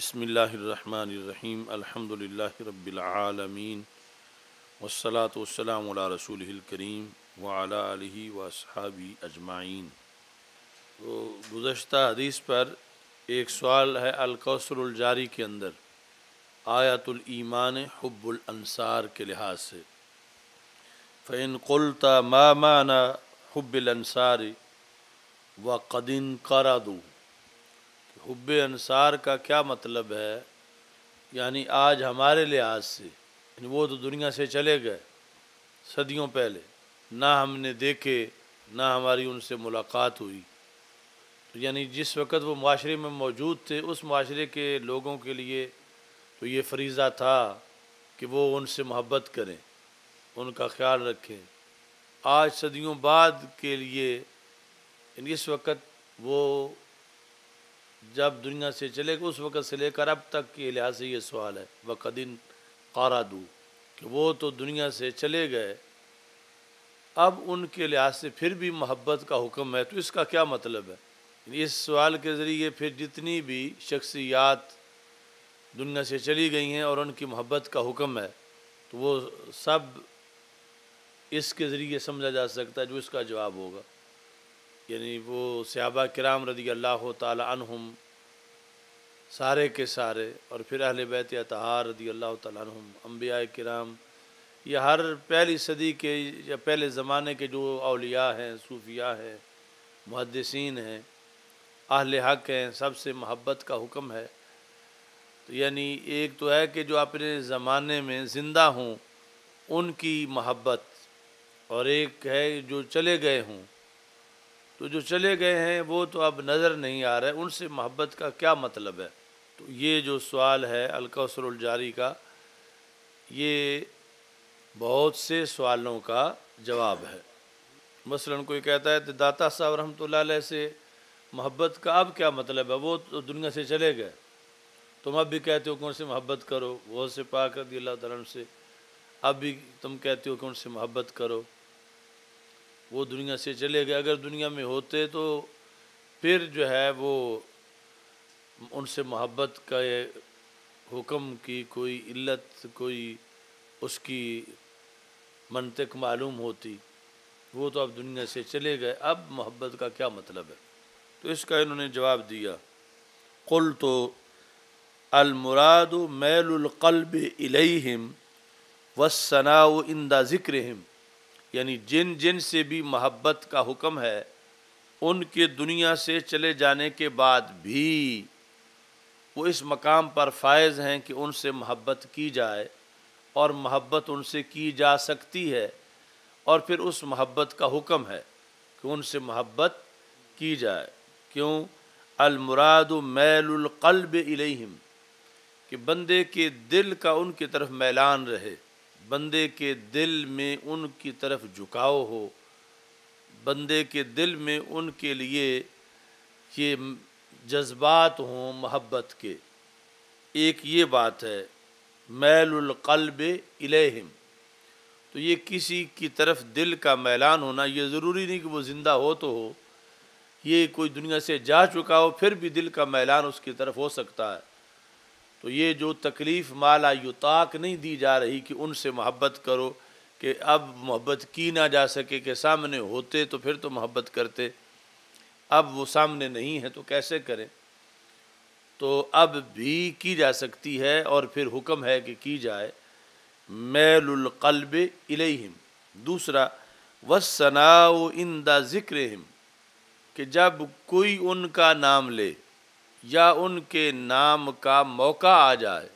بسم اللہ الرحمن الرحیم الحمد للہ رب العالمین والصلاة والسلام علی رسولہ الکریم وعلی آلہ واصحابہ اجمعین۔ تو گزشتہ حدیث پر ایک سوال ہے الکوثر الجاری کے اندر آیت الایمان حب الانصار کے لحاظ سے، فإن قلت ما معنی حب الانصار وقد انقرضوا، حب انصار کا کیا مطلب ہے؟ یعنی آج ہمارے لحاظ سے، یعنی وہ تو دنیا سے چلے گئے صدیوں پہلے، نہ ہم نے دیکھے نہ ہماری ان سے ملاقات ہوئی، یعنی جس وقت وہ معاشرے میں موجود تھے اس معاشرے کے لوگوں کے لیے تو یہ فریضہ تھا کہ وہ ان سے محبت کریں، ان کا خیال رکھیں۔ آج صدیوں بعد کے لیے، یعنی اس وقت وہ جب دنیا سے چلے گئے اس وقت سے لے کر اب تک کے لحاظ سے یہ سوال ہے، وَقَدْ انقرضوا، کہ وہ تو دنیا سے چلے گئے، اب ان کے لحاظ سے پھر بھی محبت کا حکم ہے، تو اس کا کیا مطلب ہے؟ اس سوال کے ذریعے پھر جتنی بھی شخصیات دنیا سے چلی گئی ہیں اور ان کی محبت کا حکم ہے تو وہ سب اس کے ذریعے سمجھا جا سکتا ہے جو اس کا جواب ہوگا۔ یعنی وہ صحابہ کرام رضی اللہ تعالی عنہم سارے کے سارے، اور پھر اہل بیت اطہار رضی اللہ تعالی عنہم، انبیاء کرام، یہ ہر پہلی صدی کے یا پہلے زمانے کے جو اولیاء ہیں، صوفیاء ہیں، محدثین ہیں، اہل حق ہیں، سب سے محبت کا حکم ہے۔ تو یعنی ایک تو ہے کہ جو اپنے زمانے میں زندہ ہوں ان کی محبت، اور ایک ہے جو چلے گئے ہوں، تو جو چلے گئے ہیں وہ تو اب نظر نہیں آ رہے، ان سے محبت کا کیا مطلب ہے؟ تو یہ جو سوال ہے الکوثر الجاری کا، یہ بہت سے سوالوں کا جواب ہے۔ مثلا کوئی کہتا ہے کہ داتا صاحب رحمۃ اللہ علیہ سے محبت کا اب کیا مطلب ہے؟ وہ تو دنیا سے چلے گئے، تم اب بھی کہتے ہو کہ ان سے محبت کرو، وہ سے پاک رضی اللہ تعالیٰ عنہ سے اب بھی تم کہتے ہو کہ ان سے محبت کرو، وہ دنیا سے چلے گئے، اگر دنیا میں ہوتے تو پھر جو ہے وہ ان سے محبت کا حکم کی کوئی علت، کوئی اس کی منطق معلوم ہوتی، وہ تو اب دنیا سے چلے گئے، اب محبت کا کیا مطلب ہے؟ تو اس کا انہوں نے جواب دیا، قلت المراد میل القلب الیہم والثناء عند ذکرہم، یعنی جن جن سے بھی محبت کا حکم ہے ان کے دنیا سے چلے جانے کے بعد بھی وہ اس مقام پر فائز ہیں کہ ان سے محبت کی جائے، اور محبت ان سے کی جا سکتی ہے، اور پھر اس محبت کا حکم ہے کہ ان سے محبت کی جائے۔ کیوں؟ المراد میل القلب الیہم، کہ بندے کے دل کا ان کی طرف میلان رہے، بندے کے دل میں ان کی طرف جھکاؤ ہو، بندے کے دل میں ان کے لیے یہ جذبات ہوں محبت کے، ایک یہ بات ہے میل القلب الیہم۔ تو یہ کسی کی طرف دل کا میلان ہونا، یہ ضروری نہیں کہ وہ زندہ ہو تو ہو، یہ کوئی دنیا سے جا چکا ہو پھر بھی دل کا میلان اس کی طرف ہو سکتا ہے۔ تو یہ جو تکلیف مالا یطاق نہیں دی جا رہی کہ ان سے محبت کرو، کہ اب محبت کی نہ جا سکے، کہ سامنے ہوتے تو پھر تو محبت کرتے، اب وہ سامنے نہیں ہے تو کیسے کریں؟ تو اب بھی کی جا سکتی ہے، اور پھر حکم ہے کہ کی جائے، میل القلب الیہم۔ دوسرا والثناء عند ذکرہم، کہ جب کوئی ان کا نام لے یا ان کے نام کا موقع آ جائے،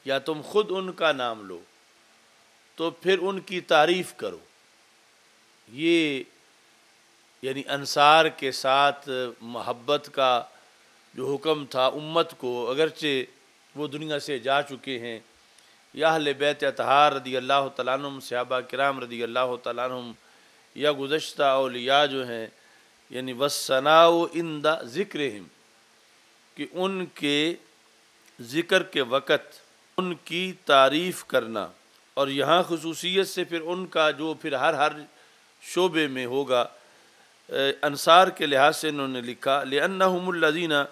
یا تم خود ان کا نام لو تو پھر ان کی تعریف کرو۔ یہ یعنی انصار کے ساتھ محبت کا جو حکم تھا امت کو، اگرچہ وہ دنیا سے جا چکے ہیں، یا اہل بیت اطہار رضی اللہ تعالیٰ عنہم، صحابہ کرام رضی اللہ تعالیٰ عنہم، یا گزشتہ اولیاء جو ہیں، یعنی والثناء عند ذکرہم، کہ ان کے ذکر کے وقت ان کی تعریف کرنا، اور یہاں خصوصیت سے پھر ان کا جو پھر ہر شعبے میں ہوگا۔ انصار کے لحاظ سے انہوں نے لکھا لِأَنَّهُمُ الَّذِينَ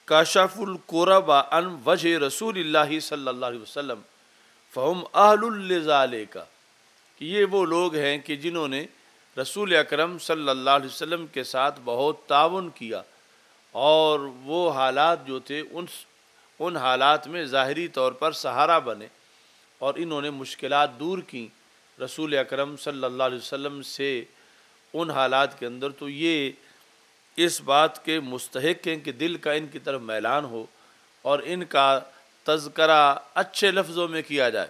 کاشف القربا عن وجہ رسول اللہ صلی اللہ علیہ وسلم فہم اہل لذالک، کہ یہ وہ لوگ ہیں کہ جنہوں نے رسول اکرم صلی اللہ علیہ وسلم کے ساتھ بہت تعاون کیا، اور وہ حالات جو تھے ان حالات میں ظاہری طور پر سہارا بنے، اور انہوں نے مشکلات دور کیں رسول اکرم صلی اللہ علیہ وسلم سے ان حالات کے اندر، تو یہ اس بات کے مستحق ہیں کہ دل کا ان کی طرف میلان ہو اور ان کا تذکرہ اچھے لفظوں میں کیا جائے،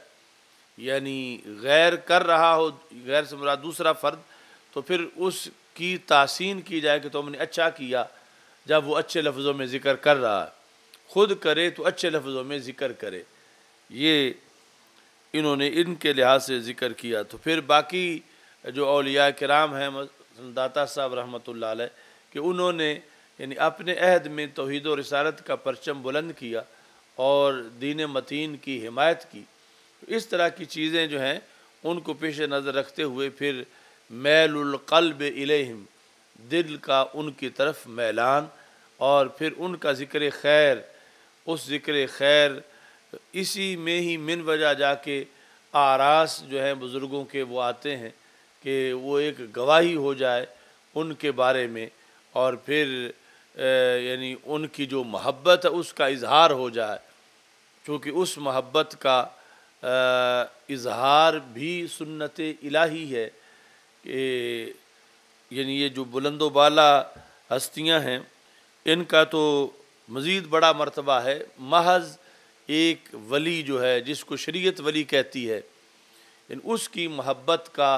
یعنی غیر کر رہا ہو، غیر سے مراد دوسرا فرد، تو پھر اس کی تحسین کی جائے کہ تم نے اچھا کیا جب وہ اچھے لفظوں میں ذکر کر رہا ہے، خود کرے تو اچھے لفظوں میں ذکر کرے۔ یہ انہوں نے ان کے لحاظ سے ذکر کیا۔ تو پھر باقی جو اولیاء کرام ہیں، داتا صاحب رحمۃ اللہ علیہ، کہ انہوں نے یعنی اپنے عہد میں توحید و رسالت کا پرچم بلند کیا اور دین متین کی حمایت کی۔ اس طرح کی چیزیں جو ہیں ان کو پیش نظر رکھتے ہوئے پھر میل القلب الیہم، دل کا ان کی طرف میلان، اور پھر ان کا ذکر خیر، اس ذکر خیر اسی میں ہی من وجہ جا کے آراس جو ہیں بزرگوں کے وہ آتے ہیں کہ وہ ایک گواہی ہو جائے ان کے بارے میں، اور پھر یعنی ان کی جو محبت ہے اس کا اظہار ہو جائے، چونکہ اس محبت کا اظہار بھی سنت الہی ہے کہ یعنی یہ جو بلند و بالا ہستیاں ہیں ان کا تو مزید بڑا مرتبہ ہے، محض ایک ولی جو ہے جس کو شریعت ولی کہتی ہے، اس کی محبت کا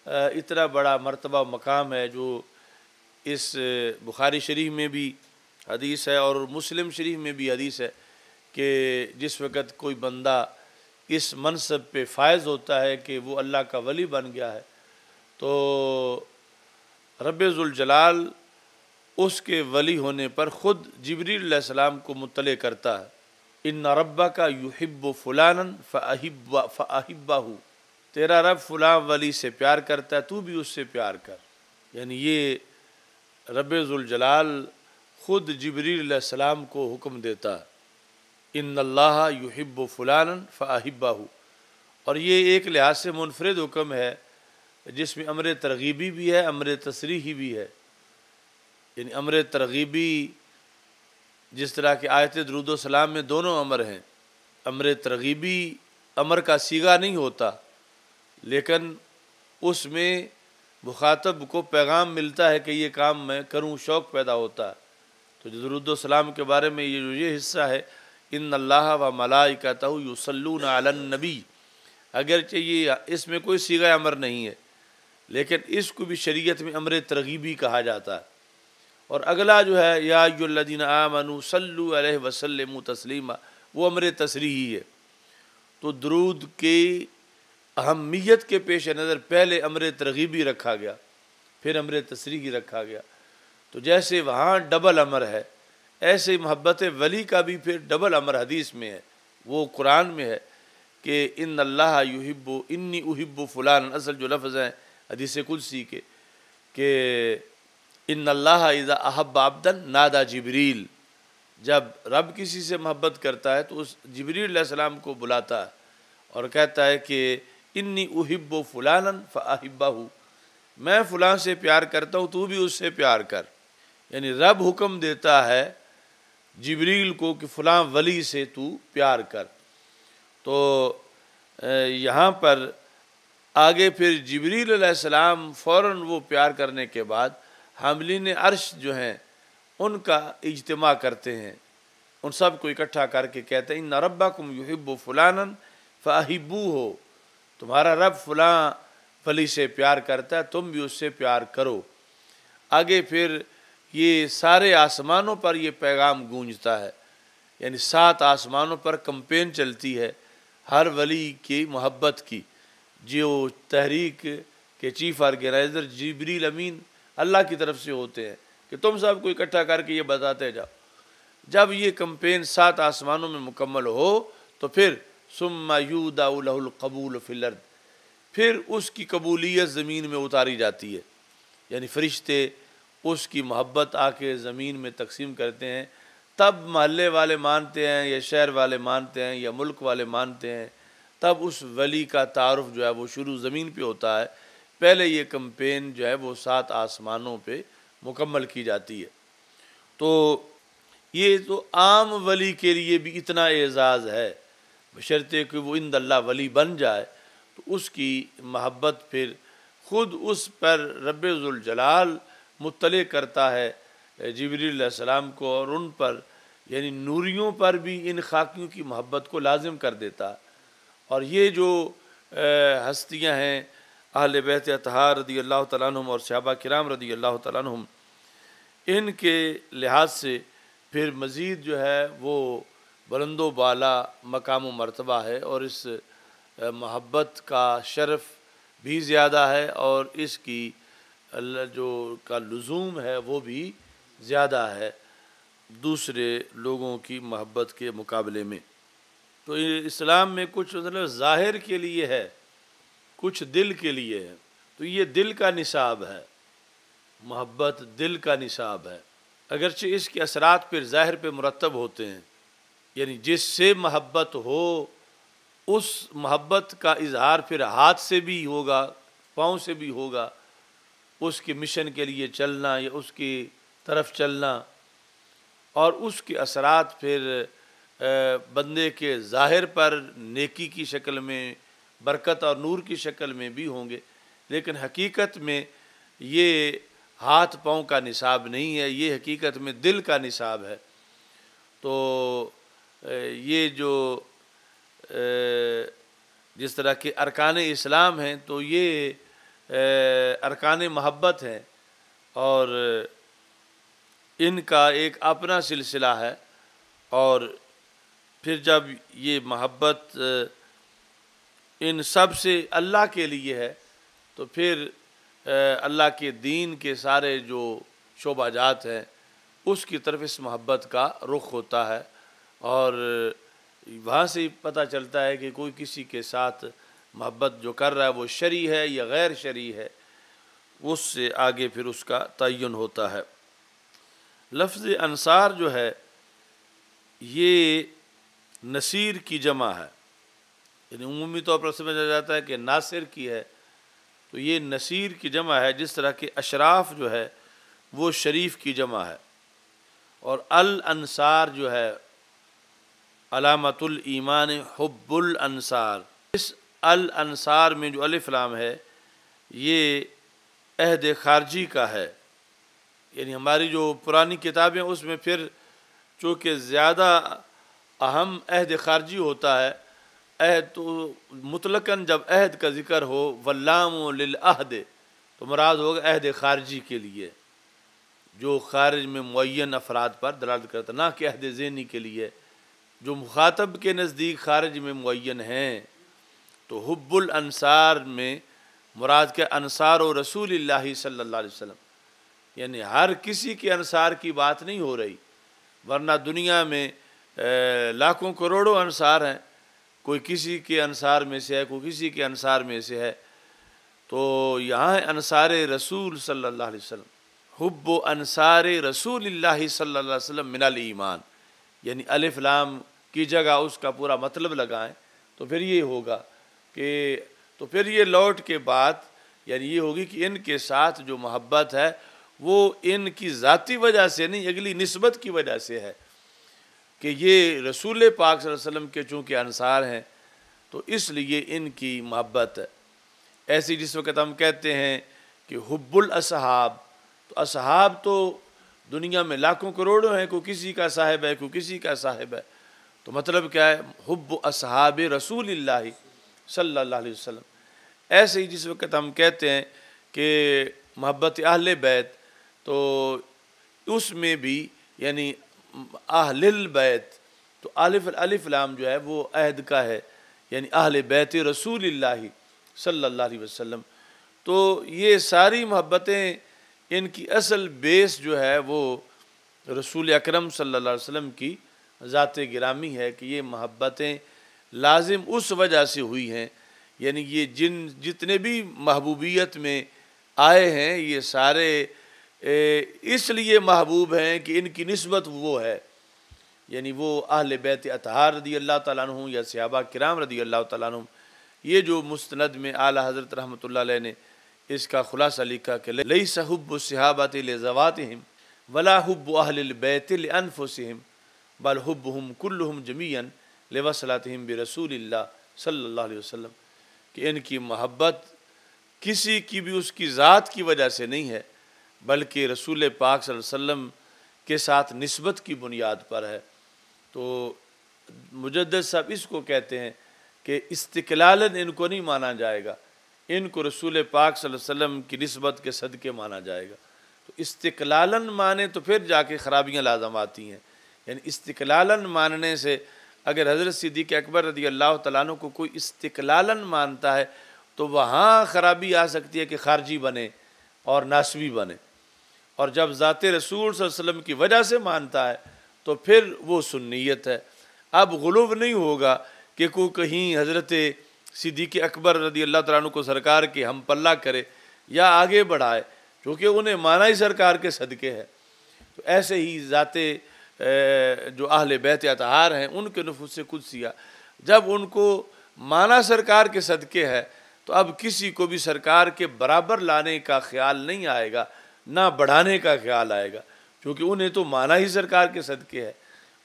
اتنا بڑا مرتبہ و مقام ہے، جو اس بخاری شریف میں بھی حدیث ہے اور مسلم شریف میں بھی حدیث ہے کہ جس وقت کوئی بندہ اس منصب پہ فائز ہوتا ہے کہ وہ اللہ کا ولی بن گیا ہے، تو رب ذوالجلال اس کے ولی ہونے پر خود جبریل علیہ السلام کو مطلع کرتا ہے، ان ربک یحب فلانا فاحبہ، تیرا رب فلاں ولی سے پیار کرتا ہے تو بھی اس سے پیار کر۔ یعنی یہ رب ذوالجلال خود جبریل علیہ السلام کو حکم دیتا ہے، ان اللہ یحب فلانا فاحبہ، اور یہ ایک لحاظ سے منفرد حکم ہے جس میں امر ترغیبی بھی ہے، امر تصریحی بھی ہے۔ یعنی امر ترغیبی جس طرح کہ آیت درود و سلام میں دونوں امر ہیں، امر ترغیبی امر کا صیغہ نہیں ہوتا، لیکن اس میں مخاطب کو پیغام ملتا ہے کہ یہ کام میں کروں، شوق پیدا ہوتا ہے۔ تو درود و سلام کے بارے میں یہ حصہ ہے، ان اللہ و ملائکتہ یصلون علی النبی، اگرچہ یہ اس میں کوئی صیغہ امر نہیں ہے لیکن اس کو بھی شریعت میں امر ترغیبی کہا جاتا ہے۔ اور اگلا جو ہے یا ایھا الذین آمنوا صلوا علیہ وسلموا تسلیما، وہ امر تصریحی ہے۔ تو درود کی اہمیت کے پیش نظر پہلے امر ترغیبی رکھا گیا، پھر امر تصریحی رکھا گیا۔ تو جیسے وہاں ڈبل امر ہے، ایسے محبت ولی کا بھی پھر ڈبل امر حدیث میں ہے، وہ قرآن میں ہے کہ ان اللہ یحب انی احب فلان، اصل جو لفظ ہیں حدیث قدسی کے کہ ان اللہ اذا احب عبدا نادا جبریل، جب رب کسی سے محبت کرتا ہے تو اس جبریل علیہ السلام کو بلاتا ہے اور کہتا ہے کہ انی احب فلانا فاحبہ، میں فلاں سے پیار کرتا ہوں تو بھی اس سے پیار کر۔ یعنی رب حکم دیتا ہے جبریل کو کہ فلاں ولی سے تو پیار کر۔ تو یہاں پر آگے پھر جبریل علیہ السلام فوراً وہ پیار کرنے کے بعد حاملین عرش جو ہیں ان کا اجتماع کرتے ہیں، ان سب کو اکٹھا کر کے کہتے ہیں ان ربکم یحب فلانا فاحبوہ، تمہارا رب فلاں ولی سے پیار کرتا ہے تم بھی اس سے پیار کرو۔ آگے پھر یہ سارے آسمانوں پر یہ پیغام گونجتا ہے، یعنی 7 آسمانوں پر کمپین چلتی ہے ہر ولی کی محبت کی، جو تحریک کے چیف آرگنائزر جبریل امین اللہ کی طرف سے ہوتے ہیں کہ تم سب کو اکٹھا کر کے یہ بتاتے جاؤ۔ جب یہ کمپین 7 آسمانوں میں مکمل ہو تو پھر ثم یودع لہ القبول فی الارض، پھر اس کی قبولیت زمین میں اتاری جاتی ہے، یعنی فرشتے اس کی محبت آ کے زمین میں تقسیم کرتے ہیں تب محلے والے مانتے ہیں یا شہر والے مانتے ہیں یا ملک والے مانتے ہیں، تب اس ولی کا تعارف جو ہے وہ شروع زمین پہ ہوتا ہے۔ پہلے یہ کمپین جو ہے وہ 7 آسمانوں پہ مکمل کی جاتی ہے۔ تو یہ تو عام ولی کے لیے بھی اتنا اعزاز ہے، بشرطے کہ وہ عند اللہ ولی بن جائے تو اس کی محبت پھر خود اس پر رب ذوالجلال مطلع کرتا ہے جبریل علیہ السلام کو، اور ان پر یعنی نوریوں پر بھی ان خاکیوں کی محبت کو لازم کر دیتا ہے۔ اور یہ جو ہستیاں ہیں اہل بیت اطہار رضی اللہ تعالیٰ عنہم اور صحابہ کرام رضی اللہ تعالیٰ عنہم، ان کے لحاظ سے پھر مزید جو ہے وہ بلند و بالا مقام و مرتبہ ہے، اور اس محبت کا شرف بھی زیادہ ہے، اور اس کی جو کا لزوم ہے وہ بھی زیادہ ہے دوسرے لوگوں کی محبت کے مقابلے میں۔ تو اسلام میں کچھ مطلب ظاہر کے لیے ہے، کچھ دل کے لیے ہے۔ تو یہ دل کا نصاب ہے، محبت دل کا نصاب ہے، اگرچہ اس کے اثرات پھر ظاہر پہ مرتب ہوتے ہیں، یعنی جس سے محبت ہو اس محبت کا اظہار پھر ہاتھ سے بھی ہوگا، پاؤں سے بھی ہوگا، اس کے مشن کے لیے چلنا یا اس کی طرف چلنا، اور اس کے اثرات پھر بندے کے ظاہر پر نیکی کی شکل میں، برکت اور نور کی شکل میں بھی ہوں گے، لیکن حقیقت میں یہ ہاتھ پاؤں کا نصاب نہیں ہے، یہ حقیقت میں دل کا نصاب ہے۔ تو یہ جو جس طرح کے ارکان اسلام ہیں تو یہ ارکان محبت ہیں، اور ان کا ایک اپنا سلسلہ ہے، اور پھر جب یہ محبت ان سب سے اللہ کے لیے ہے تو پھر اللہ کے دین کے سارے جو شعبہ جات ہیں اس کی طرف اس محبت کا رخ ہوتا ہے، اور وہاں سے ہی پتہ چلتا ہے کہ کوئی کسی کے ساتھ محبت جو کر رہا ہے وہ شرعی ہے یا غیر شرعی ہے، اس سے آگے پھر اس کا تعین ہوتا ہے۔ لفظ انصار جو ہے یہ نصیر کی جمع ہے، یعنی عمومی طور پر سمجھا جاتا ہے کہ ناصر کی ہے، تو یہ نصیر کی جمع ہے، جس طرح کہ اشراف جو ہے وہ شریف کی جمع ہے، اور الانصار جو ہے علامت الایمان حب الانصار، اس الانصار میں جو الف لام ہے یہ عہد خارجی کا ہے، یعنی ہماری جو پرانی کتابیں اس میں پھر چونکہ زیادہ اہم عہد خارجی ہوتا ہے، عہد تو مطلقاً جب عہد کا ذکر ہو واللام للعہد تو مراد ہوگا عہد خارجی کے لیے جو خارج میں معین افراد پر دلالت کرتا، نہ کہ عہد ذہنی کے لیے جو مخاطب کے نزدیک خارج میں معین ہیں۔ تو حب الانصار میں مراد کے انصار و رسول اللہ صلی اللہ علیہ وسلم، یعنی ہر کسی کے انصار کی بات نہیں ہو رہی، ورنہ دنیا میں لاکھوں کروڑوں انصار ہیں، کوئی کسی کے انصار میں سے ہے، کوئی کسی کے انصار میں سے ہے، تو یہاں ہے انصار رسول صلی اللہ علیہ وسلم، حب و انصار رسول اللہ صلی اللہ علیہ وسلم من الایمان، یعنی الف لام کی جگہ اس کا پورا مطلب لگائیں تو پھر یہ ہوگا کہ تو پھر یہ لوٹ کے بات یعنی یہ ہوگی کہ ان کے ساتھ جو محبت ہے وہ ان کی ذاتی وجہ سے نہیں، اگلی نسبت کی وجہ سے ہے کہ یہ رسول پاک صلی اللہ علیہ وسلم کے چونکہ انصار ہیں تو اس لیے ان کی محبت ہے۔ ایسی جس وقت ہم کہتے ہیں کہ حب الاصحاب، تو اصحاب تو دنیا میں لاکھوں کروڑوں ہیں، کوئی کسی کا صاحب ہے، کوئی کسی کا صاحب ہے، تو مطلب کیا ہے؟ حب اصحاب رسول اللہ صلی اللہ علیہ وسلم۔ ایسے ہی جس وقت ہم کہتے ہیں کہ محبت اہل بیت، تو اس میں بھی یعنی اہل البیت، تو الف لام جو ہے وہ عہد کا ہے، یعنی اہل بیت رسول اللہ صلی اللہ علیہ وسلم۔ تو یہ ساری محبتیں ان کی اصل بیس جو ہے وہ رسول اکرم صلی اللہ علیہ وسلم کی ذات گرامی ہے کہ یہ محبتیں لازم اس وجہ سے ہوئی ہیں، یعنی یہ جتنے بھی محبوبیت میں آئے ہیں یہ سارے اس لیے محبوب ہیں کہ ان کی نسبت وہ ہے، یعنی وہ اہل بیت اطہار رضی اللہ تعالیٰ عنہ یا صحابہ کرام رضی اللہ تعالیٰ عنہ، یہ جو مستند میں اعلیٰ حضرت رحمۃ اللہ علیہ نے اس کا خلاصہ لکھا کہ لیس حب الصحابۃ لذواتہم ولا حب اہل البیت لانفسہم بل حبہم کلہم جمیعا لوصلاتہم برسول اللہ صلی اللہ علیہ وسلم، کہ ان کی محبت کسی کی بھی اس کی ذات کی وجہ سے نہیں ہے بلکہ رسول پاک صلی اللہ علیہ وسلم کے ساتھ نسبت کی بنیاد پر ہے۔ تو مجدد صاحب اس کو کہتے ہیں کہ استقلالاً ان کو نہیں مانا جائے گا، ان کو رسول پاک صلی اللہ علیہ وسلم کی نسبت کے صدقے مانا جائے گا۔ تو استقلالاً مانے تو پھر جا کے خرابیاں لازم آتی ہیں، یعنی استقلالاً ماننے سے اگر حضرت صدیق اکبر رضی اللہ تعالیٰ عنہ کو کوئی استقلالاً مانتا ہے تو وہاں خرابی آ سکتی ہے کہ خارجی بنے اور ناسبی بنے، اور جب ذات رسول صلی اللہ علیہ وسلم کی وجہ سے مانتا ہے تو پھر وہ سنیت ہے۔ اب غلو نہیں ہوگا کہ کوئی کہیں حضرت صدیق اکبر رضی اللہ تعالیٰ عنہ کو سرکار کے ہم پلہ کرے یا آگے بڑھائے، کیونکہ انہیں مانا ہی سرکار کے صدقے ہے۔ تو ایسے ہی ذات جو اہل بیت اطہار ہیں ان کے نفوس قدسیہ جب ان کو مانا سرکار کے صدقے ہے تو اب کسی کو بھی سرکار کے برابر لانے کا خیال نہیں آئے گا، نہ بڑھانے کا خیال آئے گا، کیونکہ انہیں تو مانا ہی سرکار کے صدقے ہے۔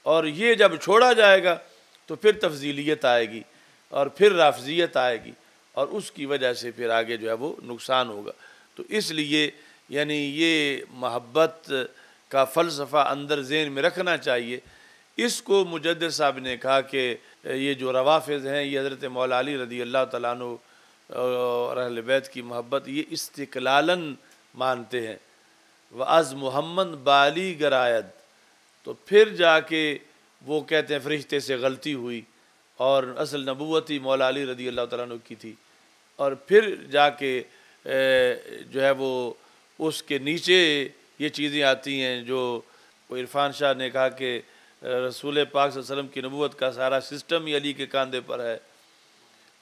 اور یہ جب چھوڑا جائے گا تو پھر تفضیلیت آئے گی اور پھر رافضیت آئے گی، اور اس کی وجہ سے پھر آگے جو ہے وہ نقصان ہوگا۔ تو اس لیے یعنی یہ محبت کا فلسفہ اندر ذہن میں رکھنا چاہیے۔ اس کو مجدد صاحب نے کہا کہ یہ جو روافض ہیں یہ حضرت مولا علی رضی اللہ تعالیٰ عنہ اور اہل بیت کی محبت یہ استقلالاً مانتے ہیں، وَاَز محمد بالی گرائد، تو پھر جا کے وہ کہتے ہیں فرشتے سے غلطی ہوئی اور اصل نبوتی مولا علی رضی اللہ تعالیٰ عنہ کی تھی، اور پھر جا کے جو ہے وہ اس کے نیچے یہ چیزیں آتی ہیں جو وہ عرفان شاہ نے کہا کہ رسول پاک صلی اللہ علیہ وسلم کی نبوت کا سارا سسٹم ہی علی کے کاندھے پر ہے۔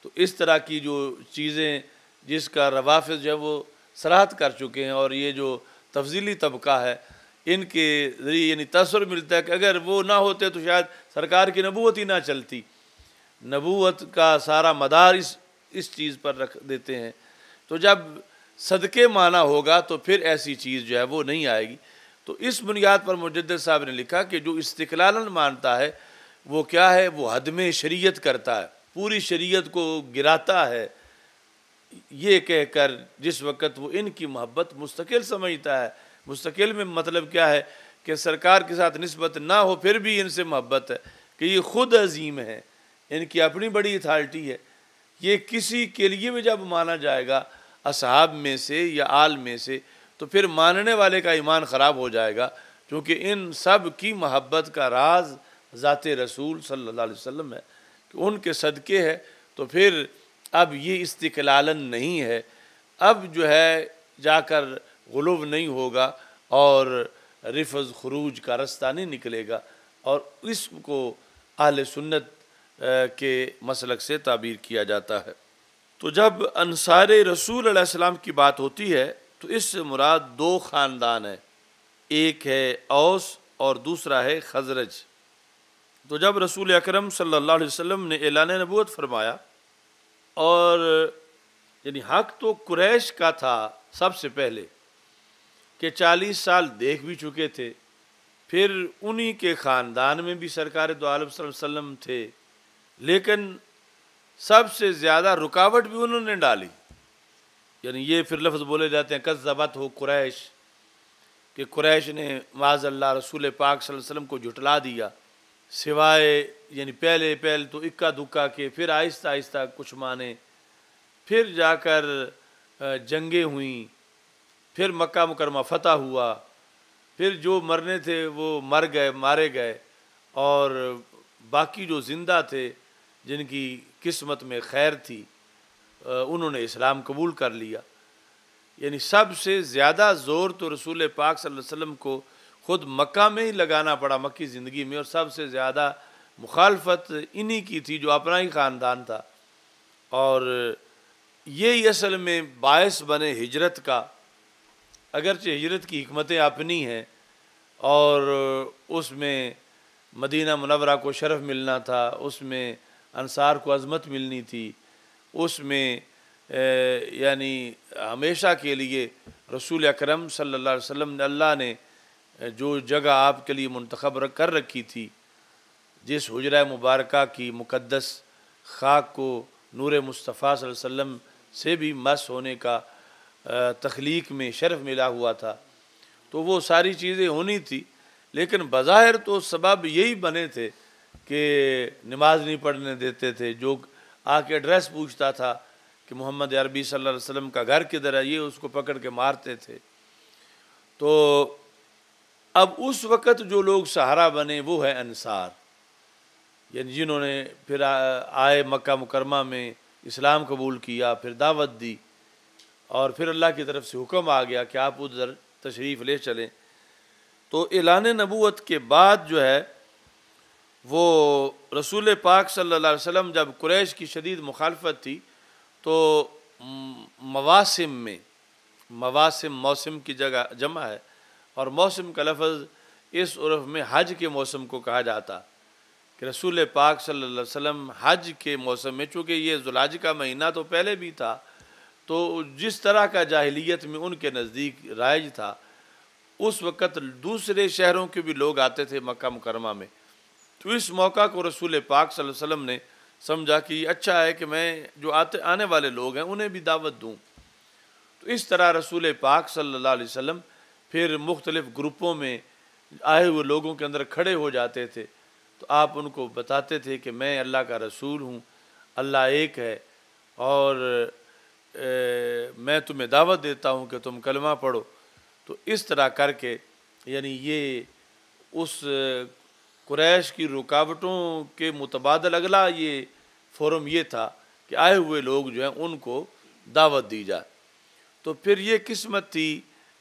تو اس طرح کی جو چیزیں جس کا روافض جو ہے وہ صراحت کر چکے ہیں، اور یہ جو تفضیلی طبقہ ہے ان کے ذریعے یعنی تاثر ملتا ہے کہ اگر وہ نہ ہوتے تو شاید سرکار کی نبوت ہی نہ چلتی، نبوت کا سارا مدار اس چیز پر رکھ دیتے ہیں۔ تو جب صدقے مانا ہوگا تو پھر ایسی چیز جو ہے وہ نہیں آئے گی۔ تو اس بنیاد پر مجدد صاحب نے لکھا کہ جو استقلالاً مانتا ہے وہ کیا ہے، وہ حدم شریعت کرتا ہے، پوری شریعت کو گراتا ہے، یہ کہہ کر جس وقت وہ ان کی محبت مستقل سمجھتا ہے۔ مستقل میں مطلب کیا ہے کہ سرکار کے ساتھ نسبت نہ ہو پھر بھی ان سے محبت ہے، کہ یہ خود عظیم ہے، ان کی اپنی بڑی اتھارٹی ہے۔ یہ کسی کے لیے بھی جب مانا جائے گا اصحاب میں سے یا آل میں سے تو پھر ماننے والے کا ایمان خراب ہو جائے گا، کیونکہ ان سب کی محبت کا راز ذات رسول صلی اللہ علیہ وسلم ہے کہ ان کے صدقے ہے۔ تو پھر اب یہ استقلالاً نہیں ہے، اب جو ہے جا کر غلو نہیں ہوگا اور رفض خروج کا رستہ نہیں نکلے گا، اور اس کو اہل سنت کے مسلک سے تعبیر کیا جاتا ہے۔ تو جب انصار رسول علیہ السلام کی بات ہوتی ہے تو اس سے مراد دو خاندان ہیں، ایک ہے اوس اور دوسرا ہے خزرج۔ تو جب رسول اکرم صلی اللہ علیہ وسلم نے اعلان نبوت فرمایا، اور یعنی حق تو قریش کا تھا سب سے پہلے کہ 40 سال دیکھ بھی چکے تھے، پھر انہی کے خاندان میں بھی سرکار دو عالم صلی اللہ علیہ وسلم تھے، لیکن سب سے زیادہ رکاوٹ بھی انہوں نے ڈالی۔ یعنی یہ پھر لفظ بولے جاتے ہیں کذبت ہو قریش، کہ قریش نے معاذ اللہ رسول پاک صلی اللہ علیہ وسلم کو جھٹلا دیا، سوائے یعنی پہلے تو اکا دکا کے، پھر آہستہ آہستہ کچھ مانے، پھر جا کر جنگیں ہوئیں، پھر مکہ مکرمہ فتح ہوا، پھر جو مرنے تھے وہ مارے گئے، اور باقی جو زندہ تھے جن کی قسمت میں خیر تھی انہوں نے اسلام قبول کر لیا۔ یعنی سب سے زیادہ زور تو رسول پاک صلی اللہ علیہ وسلم کو خود مکہ میں ہی لگانا پڑا، مکی زندگی میں، اور سب سے زیادہ مخالفت انہی کی تھی جو اپنا ہی خاندان تھا، اور یہی اصل میں باعث بنے ہجرت کا۔ اگرچہ ہجرت کی حکمتیں اپنی ہیں اور اس میں مدینہ منورہ کو شرف ملنا تھا، اس میں انصار کو عظمت ملنی تھی، اس میں یعنی ہمیشہ کے لیے رسول اکرم صلی اللہ علیہ وسلم نے اللہ نے جو جگہ آپ کے لیے منتخب کر رکھی تھی، جس حجرہ مبارکہ کی مقدس خاک کو نور مصطفیٰ صلی اللہ علیہ وسلم سے بھی مس ہونے کا تخلیق میں شرف ملا ہوا تھا، تو وہ ساری چیزیں ہونی تھی، لیکن بظاہر تو سبب یہی بنے تھے کہ نماز نہیں پڑھنے دیتے تھے، جو آ کے ایڈریس پوچھتا تھا کہ محمد عربی صلی اللہ علیہ وسلم کا گھر کدھر ہے، یہ اس کو پکڑ کے مارتے تھے۔ تو اب اس وقت جو لوگ سہارا بنے وہ ہے انصار، یعنی جنہوں نے پھر آئے مکہ مکرمہ میں اسلام قبول کیا، پھر دعوت دی، اور پھر اللہ کی طرف سے حکم آ گیا کہ آپ ادھر تشریف لے چلیں۔ تو اعلان نبوت کے بعد جو ہے وہ رسول پاک صلی اللہ علیہ وسلم، جب قریش کی شدید مخالفت تھی تو مواسم میں، مواسم موسم کی جگہ جمع ہے، اور موسم کا لفظ اس عرف میں حج کے موسم کو کہا جاتا کہ رسول پاک صلی اللہ علیہ وسلم حج کے موسم میں، چونکہ یہ ذوالحج کا مہینہ تو پہلے بھی تھا، تو جس طرح کا جاہلیت میں ان کے نزدیک رائج تھا، اس وقت دوسرے شہروں کے بھی لوگ آتے تھے مکہ مکرمہ میں، تو اس موقع کو رسول پاک صلی اللہ علیہ وسلم نے سمجھا کہ یہ اچھا ہے کہ میں جو آنے والے لوگ ہیں انہیں بھی دعوت دوں۔ تو اس طرح رسول پاک صلی اللہ علیہ وسلم پھر مختلف گروپوں میں آئے ہوئے لوگوں کے اندر کھڑے ہو جاتے تھے، تو آپ ان کو بتاتے تھے کہ میں اللہ کا رسول ہوں، اللہ ایک ہے، اور میں تمہیں دعوت دیتا ہوں کہ تم کلمہ پڑھو۔ تو اس طرح کر کے یعنی یہ اس قریش کی رکاوٹوں کے متبادل اگلا یہ فورم یہ تھا کہ آئے ہوئے لوگ جو ہیں ان کو دعوت دی جائے۔ تو پھر یہ قسمت تھی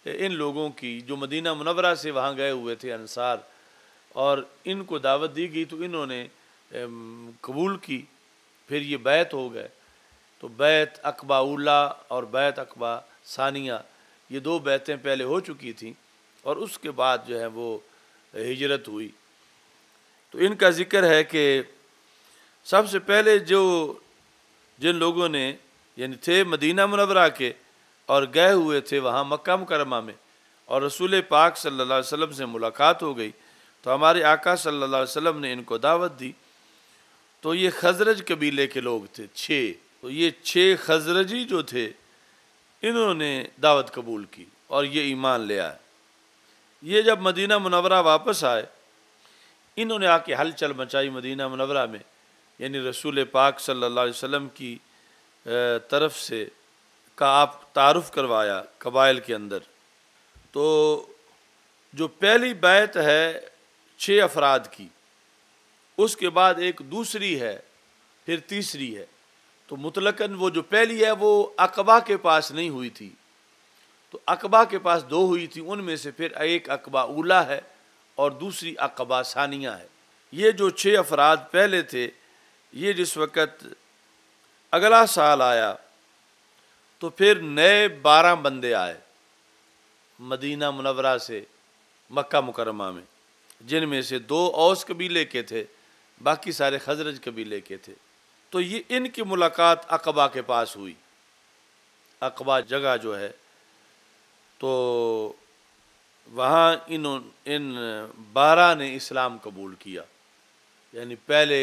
ان لوگوں کی جو مدینہ منورہ سے وہاں گئے ہوئے تھے انصار، اور ان کو دعوت دی گئی تو انہوں نے قبول کی، پھر یہ بیعت ہو گئے۔ تو بیعت عقبہ اولیٰ اور بیعت عقبہ ثانیہ، یہ دو بیعتیں پہلے ہو چکی تھیں، اور اس کے بعد جو ہے وہ ہجرت ہوئی۔ تو ان کا ذکر ہے کہ سب سے پہلے جن لوگوں نے یعنی تھے مدینہ منورہ کے اور گئے ہوئے تھے وہاں مکہ مکرمہ میں، اور رسول پاک صلی اللہ علیہ وسلم سے ملاقات ہو گئی، تو ہمارے آقا صلی اللہ علیہ وسلم نے ان کو دعوت دی۔ تو یہ خزرج قبیلے کے لوگ تھے 6، تو یہ 6 خزرجی جو تھے انہوں نے دعوت قبول کی اور یہ ایمان لے آئے۔ یہ جب مدینہ منورہ واپس آئے، انہوں نے آ کے ہلچل مچائی مدینہ منورہ میں، یعنی رسول پاک صلی اللہ علیہ وسلم کی طرف سے کا آپ تعارف کروایا قبائل کے اندر۔ تو جو پہلی بیعت ہے 6 افراد کی، اس کے بعد ایک دوسری ہے، پھر تیسری ہے، تو مطلقاً وہ جو پہلی ہے وہ عقبہ کے پاس نہیں ہوئی تھی، تو عقبہ کے پاس 2 ہوئی تھی، ان میں سے پھر ایک عقبہ اولیٰ ہے اور دوسری عقبہ ثانیہ ہے۔ یہ جو 6 افراد پہلے تھے، یہ جس وقت اگلا سال آیا تو پھر نئے 12 بندے آئے مدینہ منورہ سے مکہ مکرمہ میں، جن میں سے 2 اوس قبیلے کے تھے، باقی سارے خزرج قبیلے کے تھے۔ تو یہ ان کی ملاقات عقبہ کے پاس ہوئی، عقبہ جگہ جو ہے، تو وہاں ان 12 نے اسلام قبول کیا۔ یعنی پہلے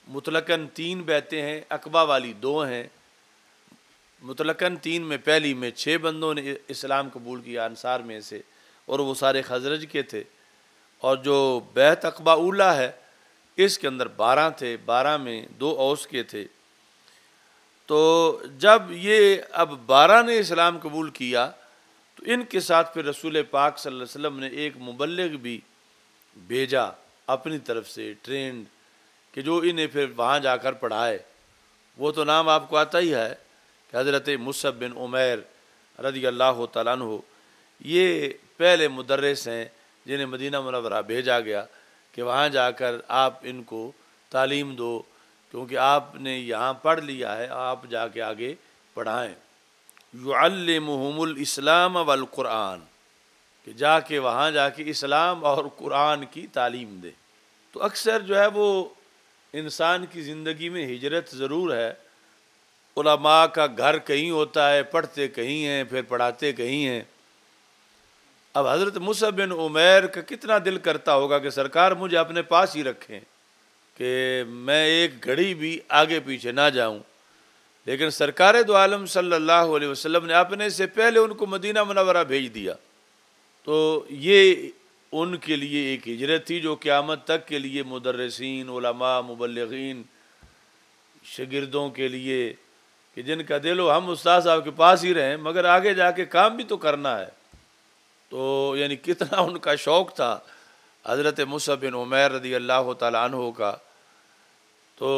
مطلقاً 3 بیعتیں ہیں، عقبہ والی 2 ہیں، مطلقاً 3 میں پہلی میں 6 بندوں نے اسلام قبول کیا انصار میں سے، اور وہ سارے خزرج کے تھے، اور جو بیعت عقبہ اولیٰ ہے اس کے اندر 12 تھے، 12 میں 2 اوس کے تھے۔ تو جب یہ اب 12 نے اسلام قبول کیا تو ان کے ساتھ پھر رسول پاک صلی اللہ علیہ وسلم نے ایک مبلغ بھی بھیجا اپنی طرف سے ٹرینڈ، کہ جو انہیں پھر وہاں جا کر پڑھائے۔ وہ تو نام آپ کو آتا ہی ہے کہ حضرت مصعب بن عمیر رضی اللہ تعالیٰ عنہ یہ پہلے مدرس ہیں جنہیں مدینہ منورہ بھیجا گیا کہ وہاں جا کر آپ ان کو تعلیم دو، کیونکہ آپ نے یہاں پڑھ لیا ہے، آپ جا کے آگے پڑھائیں۔ یعلمہم الاسلام والقرآن، کہ جا کے وہاں جا کے اسلام اور قرآن کی تعلیم دے۔ تو اکثر جو ہے وہ انسان کی زندگی میں ہجرت ضرور ہے. علماء کا گھر کہیں ہوتا ہے، پڑھتے کہیں ہیں، پھر پڑھاتے کہیں ہیں. اب حضرت مصعب بن عمیر کا کتنا دل کرتا ہوگا کہ سرکار مجھے اپنے پاس ہی رکھیں کہ میں ایک گھڑی بھی آگے پیچھے نہ جاؤں. لیکن سرکار دو عالم صلی اللہ علیہ وسلم نے اپنے سے پہلے ان کو مدینہ منورہ بھیج دیا. تو یہ ان کے لیے ایک ہجرت تھی جو قیامت تک کے لیے مدرسین، علماء، مبلغین، شاگردوں کے لیے کہ جن کا دل ہو ہم استاد صاحب کے پاس ہی رہیں مگر آگے جا کے کام بھی تو کرنا ہے. تو یعنی کتنا ان کا شوق تھا حضرت مصعب بن عمیر رضی اللہ تعالیٰ عنہ کا. تو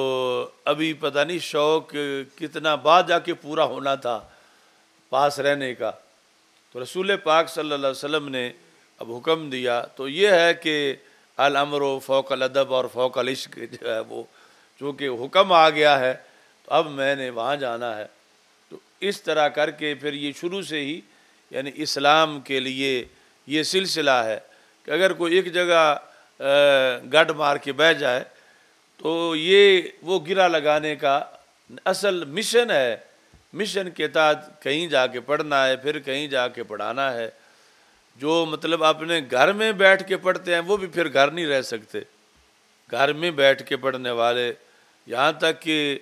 ابھی پتہ نہیں شوق کتنا بعد جا کے پورا ہونا تھا پاس رہنے کا. تو رسول پاک صلی اللہ علیہ وسلم نے اب حکم دیا. تو یہ ہے کہ الامر فوق الادب اور فوق العشق جو ہے وہ چونکہ حکم آ گیا ہے تو اب میں نے وہاں جانا ہے. تو اس طرح کر کے پھر یہ شروع سے ہی یعنی اسلام کے لیے یہ سلسلہ ہے کہ اگر کوئی ایک جگہ گڈ مار کے بیٹھ جائے تو یہ وہ گرہ لگانے کا اصل مشن ہے. مشن کے تحت کہیں جا کے پڑھنا ہے، پھر کہیں جا کے پڑھانا ہے. جو مطلب اپنے گھر میں بیٹھ کے پڑھتے ہیں وہ بھی پھر گھر نہیں رہ سکتے. گھر میں بیٹھ کے پڑھنے والے یہاں تک کہ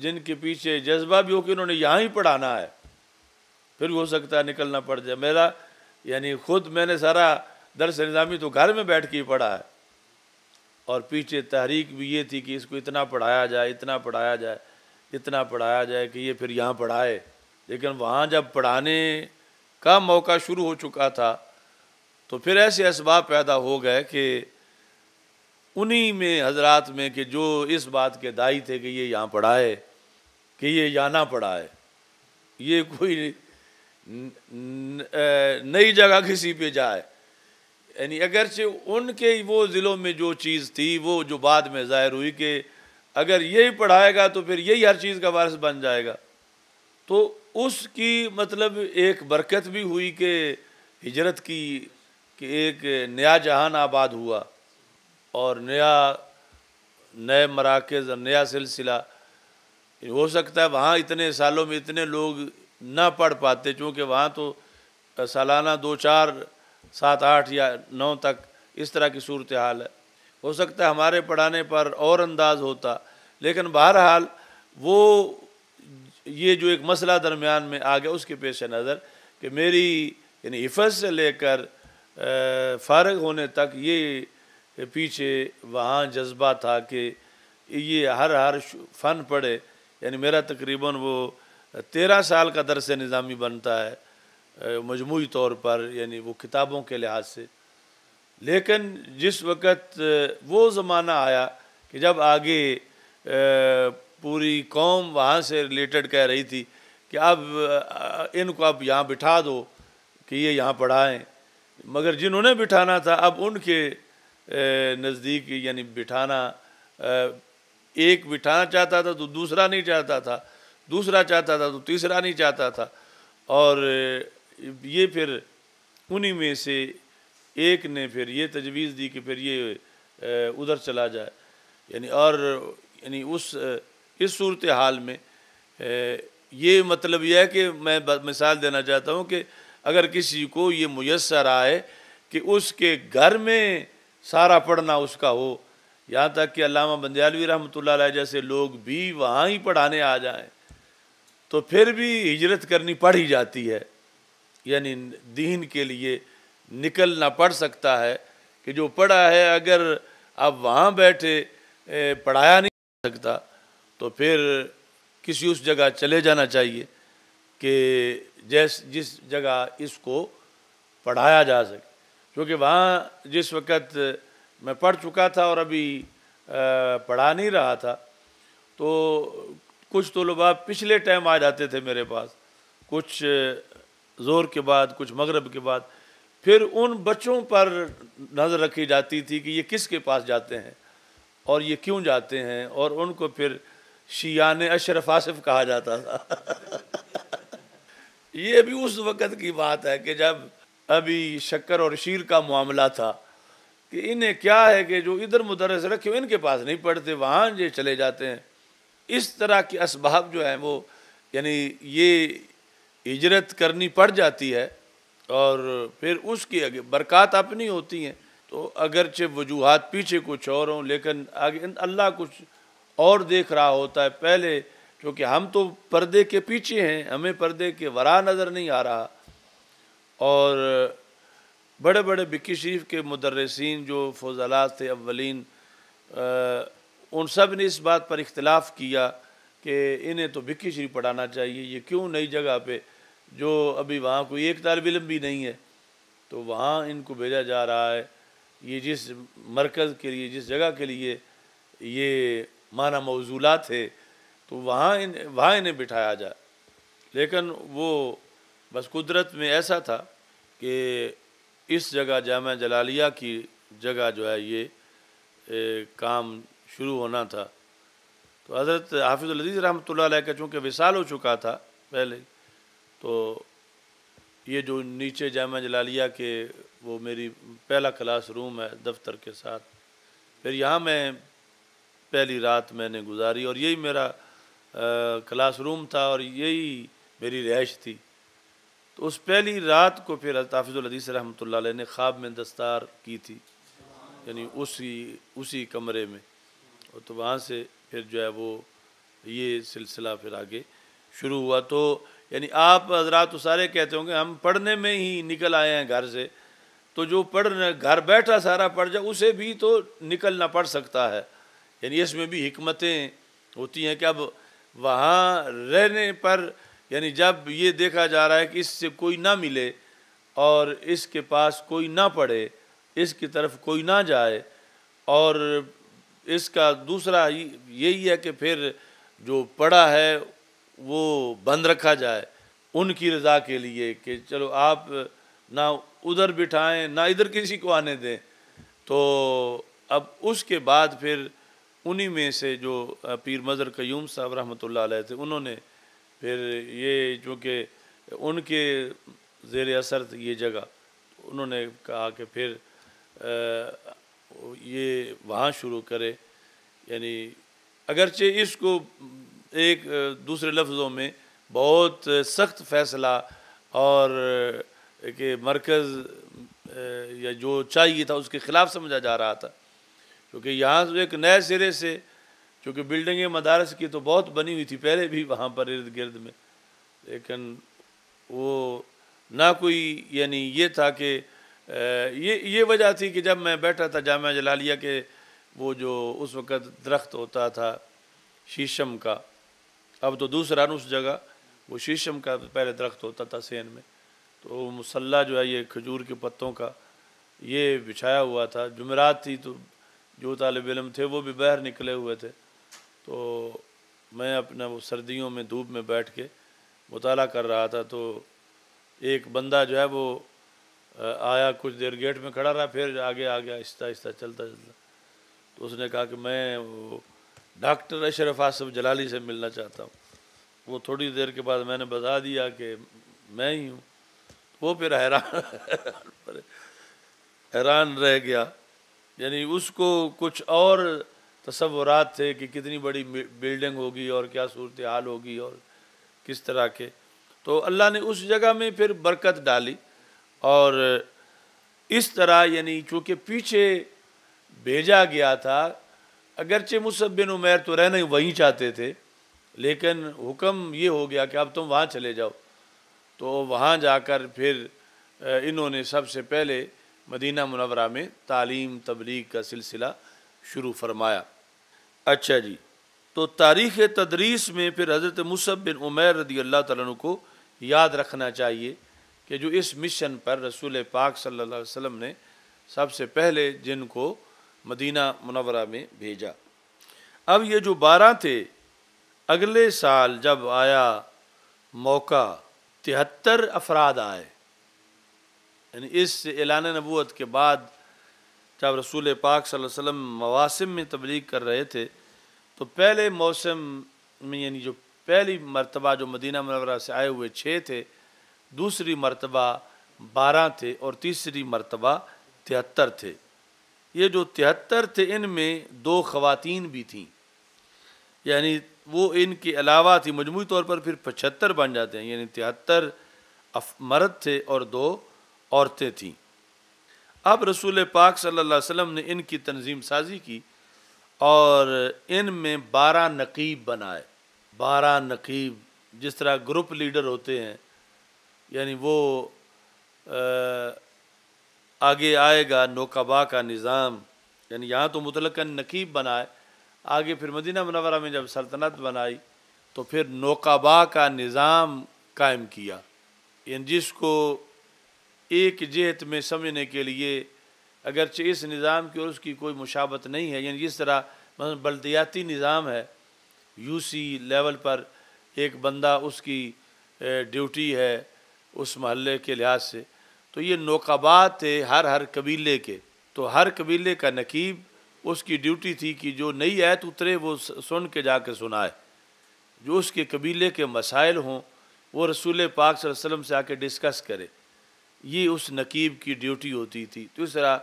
جن کے پیچھے جذبہ بھی ہو کہ انہوں نے یہاں ہی پڑھانا ہے پھر ہو سکتا ہے نکلنا پڑ جائے. میرا یعنی خود میں نے سارا درس نظامی تو گھر میں بیٹھ کے ہی پڑھا ہے اور پیچھے تحریک بھی یہ تھی کہ اس کو اتنا پڑھایا جائے، اتنا پڑھایا جائے، اتنا پڑھایا جائے کہ یہ پھر یہاں پڑھائے. لیکن وہاں جب پڑھانے کا موقع شروع ہو چکا تھا تو پھر ایسے اسباب پیدا ہو گئے کہ انہی میں حضرات میں کہ جو اس بات کے داعی تھے کہ یہ یہاں پڑھائے کہ یہ یہاں نہ پڑھائے. یہ کوئی نئی جگہ کسی پہ جائے. یعنی اگرچہ ان کے وہ ضلعوں میں جو چیز تھی وہ جو بعد میں ظاہر ہوئی کہ اگر یہی پڑھائے گا تو پھر یہی ہر چیز کا وارث بن جائے گا. تو اس کی مطلب ایک برکت بھی ہوئی کہ ہجرت کی کہ ایک نیا جہان آباد ہوا اور نئے مراکز اور نیا سلسلہ. ہو سکتا ہے وہاں اتنے سالوں میں اتنے لوگ نہ پڑھ پاتے چونکہ وہاں تو سالانہ 2 4 7 8 یا 9 تک اس طرح کی صورتحال ہے. ہو سکتا ہے ہمارے پڑھانے پر اور انداز ہوتا. لیکن بہرحال وہ یہ جو ایک مسئلہ درمیان میں آ گیا اس کے پیش نظر کہ میری یعنی حفظ سے لے کر فارغ ہونے تک یہ پیچھے وہاں جذبہ تھا کہ یہ ہر فن پڑھے. یعنی میرا تقریباً وہ 13 سال کا درس نظامی بنتا ہے مجموعی طور پر یعنی وہ کتابوں کے لحاظ سے. لیکن جس وقت وہ زمانہ آیا کہ جب آگے پوری قوم وہاں سے ریلیٹڈ کہہ رہی تھی کہ اب ان کو اب یہاں بٹھا دو کہ یہ یہاں پڑھائیں مگر جنہوں نے بٹھانا تھا اب ان کے نزدیک یعنی بٹھانا ایک بٹھانا چاہتا تھا تو دوسرا نہیں چاہتا تھا، دوسرا چاہتا تھا تو تیسرا نہیں چاہتا تھا. اور یہ پھر انہی میں سے ایک نے پھر یہ تجویز دی کہ پھر یہ ادھر چلا جائے. یعنی اور یعنی اس صورتحال میں یہ مطلب یہ ہے کہ میں مثال دینا چاہتا ہوں کہ اگر کسی کو یہ میسر آئے کہ اس کے گھر میں سارا پڑھنا اس کا ہو، یہاں تک کہ علامہ بندیالوی رحمۃ اللہ علیہ جیسے لوگ بھی وہاں ہی پڑھانے آ جائیں تو پھر بھی ہجرت کرنی پڑ ہی جاتی ہے. یعنی دین کے لیے نکلنا پڑ سکتا ہے کہ جو پڑھا ہے اگر اب وہاں بیٹھے پڑھایا نہیں جا سکتا تو پھر کسی اس جگہ چلے جانا چاہیے کہ جس جگہ اس کو پڑھایا جا سکے. کیونکہ وہاں جس وقت میں پڑھ چکا تھا اور ابھی پڑھا نہیں رہا تھا تو کچھ طلباء پچھلے ٹائم آ جاتے تھے میرے پاس، کچھ ظہر کے بعد، کچھ مغرب کے بعد. پھر ان بچوں پر نظر رکھی جاتی تھی کہ یہ کس کے پاس جاتے ہیں اور یہ کیوں جاتے ہیں، اور ان کو پھر شیعان اشرف آصف کہا جاتا تھا. یہ بھی اس وقت کی بات ہے کہ جب ابھی شکر اور شیر کا معاملہ تھا کہ انہیں کیا ہے کہ جو ادھر مدرس رکھے ان کے پاس نہیں پڑھتے، وہاں یہ چلے جاتے ہیں۔ اس طرح کے اسباب جو ہیں وہ یعنی یہ ہجرت کرنی پڑ جاتی ہے، اور پھر اس کی برکات اپنی ہوتی ہیں۔ تو اگرچہ وجوہات پیچھے کچھ اور ہوں، لیکن آگے اللہ کچھ اور دیکھ رہا ہوتا ہے پہلے، کیونکہ ہم تو پردے کے پیچھے ہیں، ہمیں پردے کے ورا نظر نہیں آ رہا۔ اور بڑے بڑے بکی شریف کے مدرسین جو فضلات تھے اولین، ان سب نے اس بات پر اختلاف کیا کہ انہیں تو بکی شریف پڑھانا چاہیے، یہ کیوں نئی جگہ پہ جو ابھی وہاں کوئی ایک طالب علم بھی نہیں ہے تو وہاں ان کو بھیجا جا رہا ہے، یہ جس مرکز کے لیے، جس جگہ کے لیے یہ معنی موضوعات ہے تو وہاں انہیں بٹھایا جائے۔ لیکن وہ بس قدرت میں ایسا تھا کہ اس جگہ جامعہ جلالیہ کی جگہ جو ہے یہ کام شروع ہونا تھا، تو حضرت حافظ العزیز رحمۃ اللہ علیہ کا چونکہ وصال ہو چکا تھا پہلے، تو یہ جو نیچے جامعہ جلالیہ کے وہ میری پہلا کلاس روم ہے دفتر کے ساتھ، پھر یہاں میں پہلی رات میں نے گزاری، اور یہی میرا کلاس روم تھا اور یہی میری رہائش تھی۔ تو اس پہلی رات کو پھر حضرت حافظ الحدیث رحمۃ اللہ علیہ نے خواب میں دستار کی تھی، یعنی اسی کمرے میں، اور تو وہاں سے پھر جو ہے وہ یہ سلسلہ پھر آگے شروع ہوا۔ تو یعنی آپ حضرات تو سارے کہتے ہوں گے ہم پڑھنے میں ہی نکل آئے ہیں گھر سے، تو جو پڑھنے گھر بیٹھا سارا پڑھ جائے اسے بھی تو نکلنا پڑ سکتا ہے، یعنی اس میں بھی حکمتیں ہوتی ہیں کہ اب وہاں رہنے پر یعنی جب یہ دیکھا جا رہا ہے کہ اس سے کوئی نہ ملے اور اس کے پاس کوئی نہ پڑھے، اس کی طرف کوئی نہ جائے، اور اس کا دوسرا یہی ہے کہ پھر جو پڑھا ہے وہ بند رکھا جائے ان کی رضا کے لیے کہ چلو آپ نہ ادھر بٹھائیں نہ ادھر کسی کو آنے دیں۔ تو اب اس کے بعد پھر انہی میں سے جو پیر مظہر قیوم صاحب رحمۃ اللہ علیہ تھے، انہوں نے پھر یہ جو کہ ان کے زیر اثر تھی یہ جگہ، انہوں نے کہا کہ پھر یہ وہاں شروع کرے، یعنی اگرچہ اس کو ایک دوسرے لفظوں میں بہت سخت فیصلہ اور کہ مرکز یا جو چاہیے تھا اس کے خلاف سمجھا جا رہا تھا، کیونکہ یہاں سے ایک نئے سرے سے، چونکہ بلڈنگیں مدارس کی تو بہت بنی ہوئی تھی پہلے بھی وہاں پر ارد گرد میں، لیکن وہ نہ کوئی یعنی یہ تھا کہ یہ وجہ تھی کہ جب میں بیٹھا تھا جامعہ جلالیہ کے وہ جو اس وقت درخت ہوتا تھا شیشم کا، اب تو دوسرا اس جگہ وہ شیشم کا پہلے درخت ہوتا تھا سین میں، تو مسلح جو ہے یہ کھجور کے پتوں کا یہ بچھایا ہوا تھا۔ جمعرات تھی تو جو طالب علم تھے وہ بھی باہر نکلے ہوئے تھے، تو میں اپنا وہ سردیوں میں دھوپ میں بیٹھ کے مطالعہ کر رہا تھا، تو ایک بندہ جو ہے وہ آیا، کچھ دیر گیٹ میں کھڑا رہا، پھر آگے آہستہ آہستہ چلتا تو اس نے کہا کہ میں وہ ڈاکٹر اشرف آصف جلالی سے ملنا چاہتا ہوں۔ وہ تھوڑی دیر کے بعد میں نے بتا دیا کہ میں ہی ہوں، وہ پھر حیران رہ گیا، یعنی اس کو کچھ اور تصورات تھے کہ کتنی بڑی بلڈنگ ہوگی اور کیا صورتحال ہوگی اور کس طرح کے، تو اللہ نے اس جگہ میں پھر برکت ڈالی، اور اس طرح یعنی چونکہ پیچھے بھیجا گیا تھا، اگرچہ مصعب بن عمیر تو رہنا ہی وہیں چاہتے تھے، لیکن حکم یہ ہو گیا کہ اب تم وہاں چلے جاؤ، تو وہاں جا کر پھر انہوں نے سب سے پہلے مدینہ منورہ میں تعلیم تبلیغ کا سلسلہ شروع فرمایا۔ اچھا جی، تو تاریخ تدریس میں پھر حضرت مصعب بن عمیر رضی اللہ تعالیٰ عنہ کو یاد رکھنا چاہیے کہ جو اس مشن پر رسول پاک صلی اللہ علیہ وسلم نے سب سے پہلے جن کو مدینہ منورہ میں بھیجا۔ اب یہ جو 12 تھے، اگلے سال جب آیا موقع 73 افراد آئے، یعنی اس اعلان نبوت کے بعد جب رسول پاک صلی اللہ علیہ وسلم مواسم میں تبلیغ کر رہے تھے، تو پہلے موسم میں یعنی جو پہلی مرتبہ جو مدینہ منورہ سے آئے ہوئے 6 تھے، دوسری مرتبہ 12 تھے، اور تیسری مرتبہ 73 تھے۔ یہ جو 73 تھے ان میں 2 خواتین بھی تھیں، یعنی وہ ان کے علاوہ تھی، مجموعی طور پر پھر 75 بن جاتے ہیں، یعنی 73 مرد تھے اور 2 عورتیں تھیں۔ اب رسول پاک صلی اللہ علیہ وسلم نے ان کی تنظیم سازی کی اور ان میں 12 نقیب بنائے۔ 12 نقیب جس طرح گروپ لیڈر ہوتے ہیں، یعنی وہ آگے آئے گا نوکبا کا نظام، یعنی یہاں تو مطلقاً نقیب بنائے، آگے پھر مدینہ منورہ میں جب سلطنت بنائی تو پھر نوکبا کا نظام قائم کیا، یعنی جس کو ایک جہت میں سمجھنے کے لیے اگرچہ اس نظام کی اور اس کی کوئی مشابہت نہیں ہے، یعنی جس طرح مثلا بلدیاتی نظام ہے، یو سی لیول پر ایک بندہ اس کی ڈیوٹی ہے اس محلے کے لحاظ سے، تو یہ نوکبات تھے ہر قبیلے کے، تو ہر قبیلے کا نقیب اس کی ڈیوٹی تھی کہ جو نئی آیت اترے وہ سن کے جا کے سنائے، جو اس کے قبیلے کے مسائل ہوں وہ رسول پاک صلی اللہ علیہ وسلم سے آ کے ڈسکس کرے، یہ اس نقیب کی ڈیوٹی ہوتی تھی۔ تو اس طرح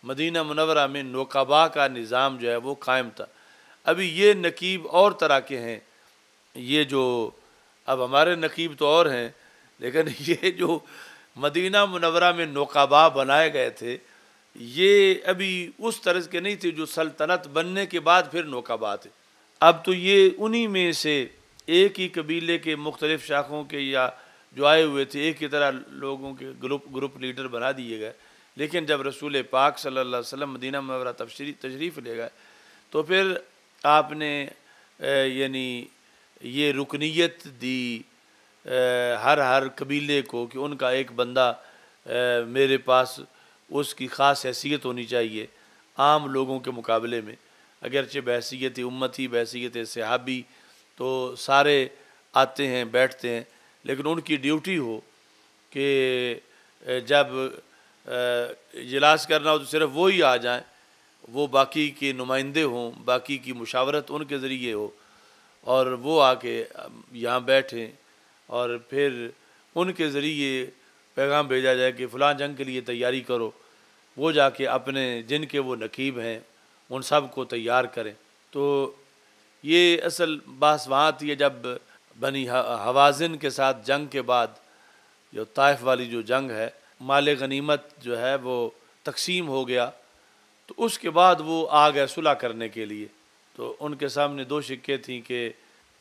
مدینہ منورہ میں نوکبا کا نظام جو ہے وہ قائم تھا۔ ابھی یہ نقیب اور طرح کے ہیں، یہ جو اب ہمارے نقیب تو اور ہیں، لیکن یہ جو مدینہ منورہ میں نوکبا بنائے گئے تھے یہ ابھی اس طرز کے نہیں تھے جو سلطنت بننے کے بعد پھر نوکبا تھے۔ اب تو یہ انہی میں سے ایک ہی قبیلے کے مختلف شاخوں کے یا جو آئے ہوئے تھے ایک ہی طرح لوگوں کے گروپ لیڈر بنا دیے گئے، لیکن جب رسول پاک صلی اللہ علیہ وسلم مدینہ منورہ تشریف لے گئے تو پھر آپ نے یعنی یہ رکنیت دی ہر قبیلے کو کہ ان کا ایک بندہ میرے پاس اس کی خاص حیثیت ہونی چاہیے عام لوگوں کے مقابلے میں، اگرچہ بحیثیت امتی بحیثیت صحابی تو سارے آتے ہیں بیٹھتے ہیں، لیکن ان کی ڈیوٹی ہو کہ جب اجلاس کرنا ہو تو صرف وہی آ جائیں، وہ باقی کے نمائندے ہوں، باقی کی مشاورت ان کے ذریعے ہو اور وہ آ کے یہاں بیٹھیں اور پھر ان کے ذریعے پیغام بھیجا جائے کہ فلاں جنگ کے لیے تیاری کرو، وہ جا کے اپنے جن کے وہ نقیب ہیں ان سب کو تیار کریں۔ تو یہ اصل بحث وہاں آتی ہے جب بنی حوازن کے ساتھ جنگ کے بعد جو طائف والی جو جنگ ہے، مال غنیمت جو ہے وہ تقسیم ہو گیا، تو اس کے بعد وہ آ گئے صلح کرنے کے لیے، تو ان کے سامنے 2 شکیں تھیں کہ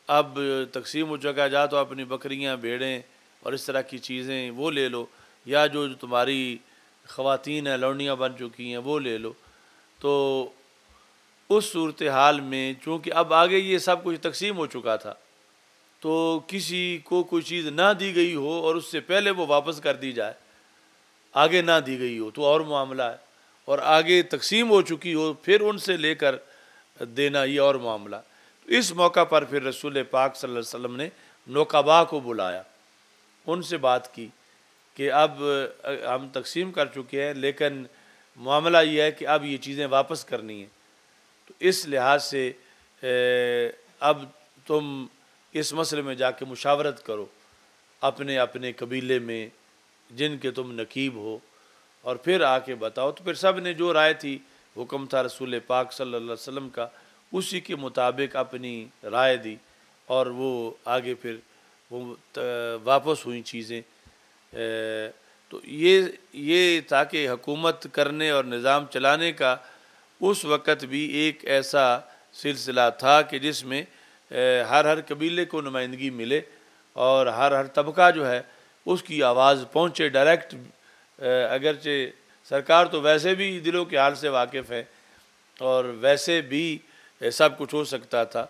اب تقسیم ہو چکا جا تو اپنی بکریاں بھیڑیں اور اس طرح کی چیزیں وہ لے لو، یا جو تمہاری خواتین ہیں لونڈیاں بن چکی ہیں وہ لے لو۔ تو اس صورتحال میں چونکہ اب آگے یہ سب کچھ تقسیم ہو چکا تھا تو کسی کو کوئی چیز نہ دی گئی ہو اور اس سے پہلے وہ واپس کر دی جائے، آگے نہ دی گئی ہو تو اور معاملہ ہے، اور آگے تقسیم ہو چکی ہو پھر ان سے لے کر دینا یہ اور معاملہ۔ تو اس موقع پر پھر رسول پاک صلی اللہ علیہ وسلم نے نوکبا کو بلایا، ان سے بات کی کہ اب ہم تقسیم کر چکے ہیں لیکن معاملہ یہ ہے کہ اب یہ چیزیں واپس کرنی ہیں، تو اس لحاظ سے اب تم اس مسئلے میں جا کے مشاورت کرو اپنے اپنے قبیلے میں جن کے تم نقیب ہو اور پھر آ کے بتاؤ۔ تو پھر سب نے جو رائے تھی، حکم تھا رسول پاک صلی اللہ علیہ وسلم کا، اسی کے مطابق اپنی رائے دی اور وہ آگے پھر وہ واپس ہوئیں چیزیں۔ تو یہ تھا کہ حکومت کرنے اور نظام چلانے کا اس وقت بھی ایک ایسا سلسلہ تھا کہ جس میں ہر قبیلے کو نمائندگی ملے اور ہر طبقہ جو ہے اس کی آواز پہنچے ڈائریکٹ، اگرچہ سرکار تو ویسے بھی دلوں کے حال سے واقف ہے اور ویسے بھی سب کچھ ہو سکتا تھا،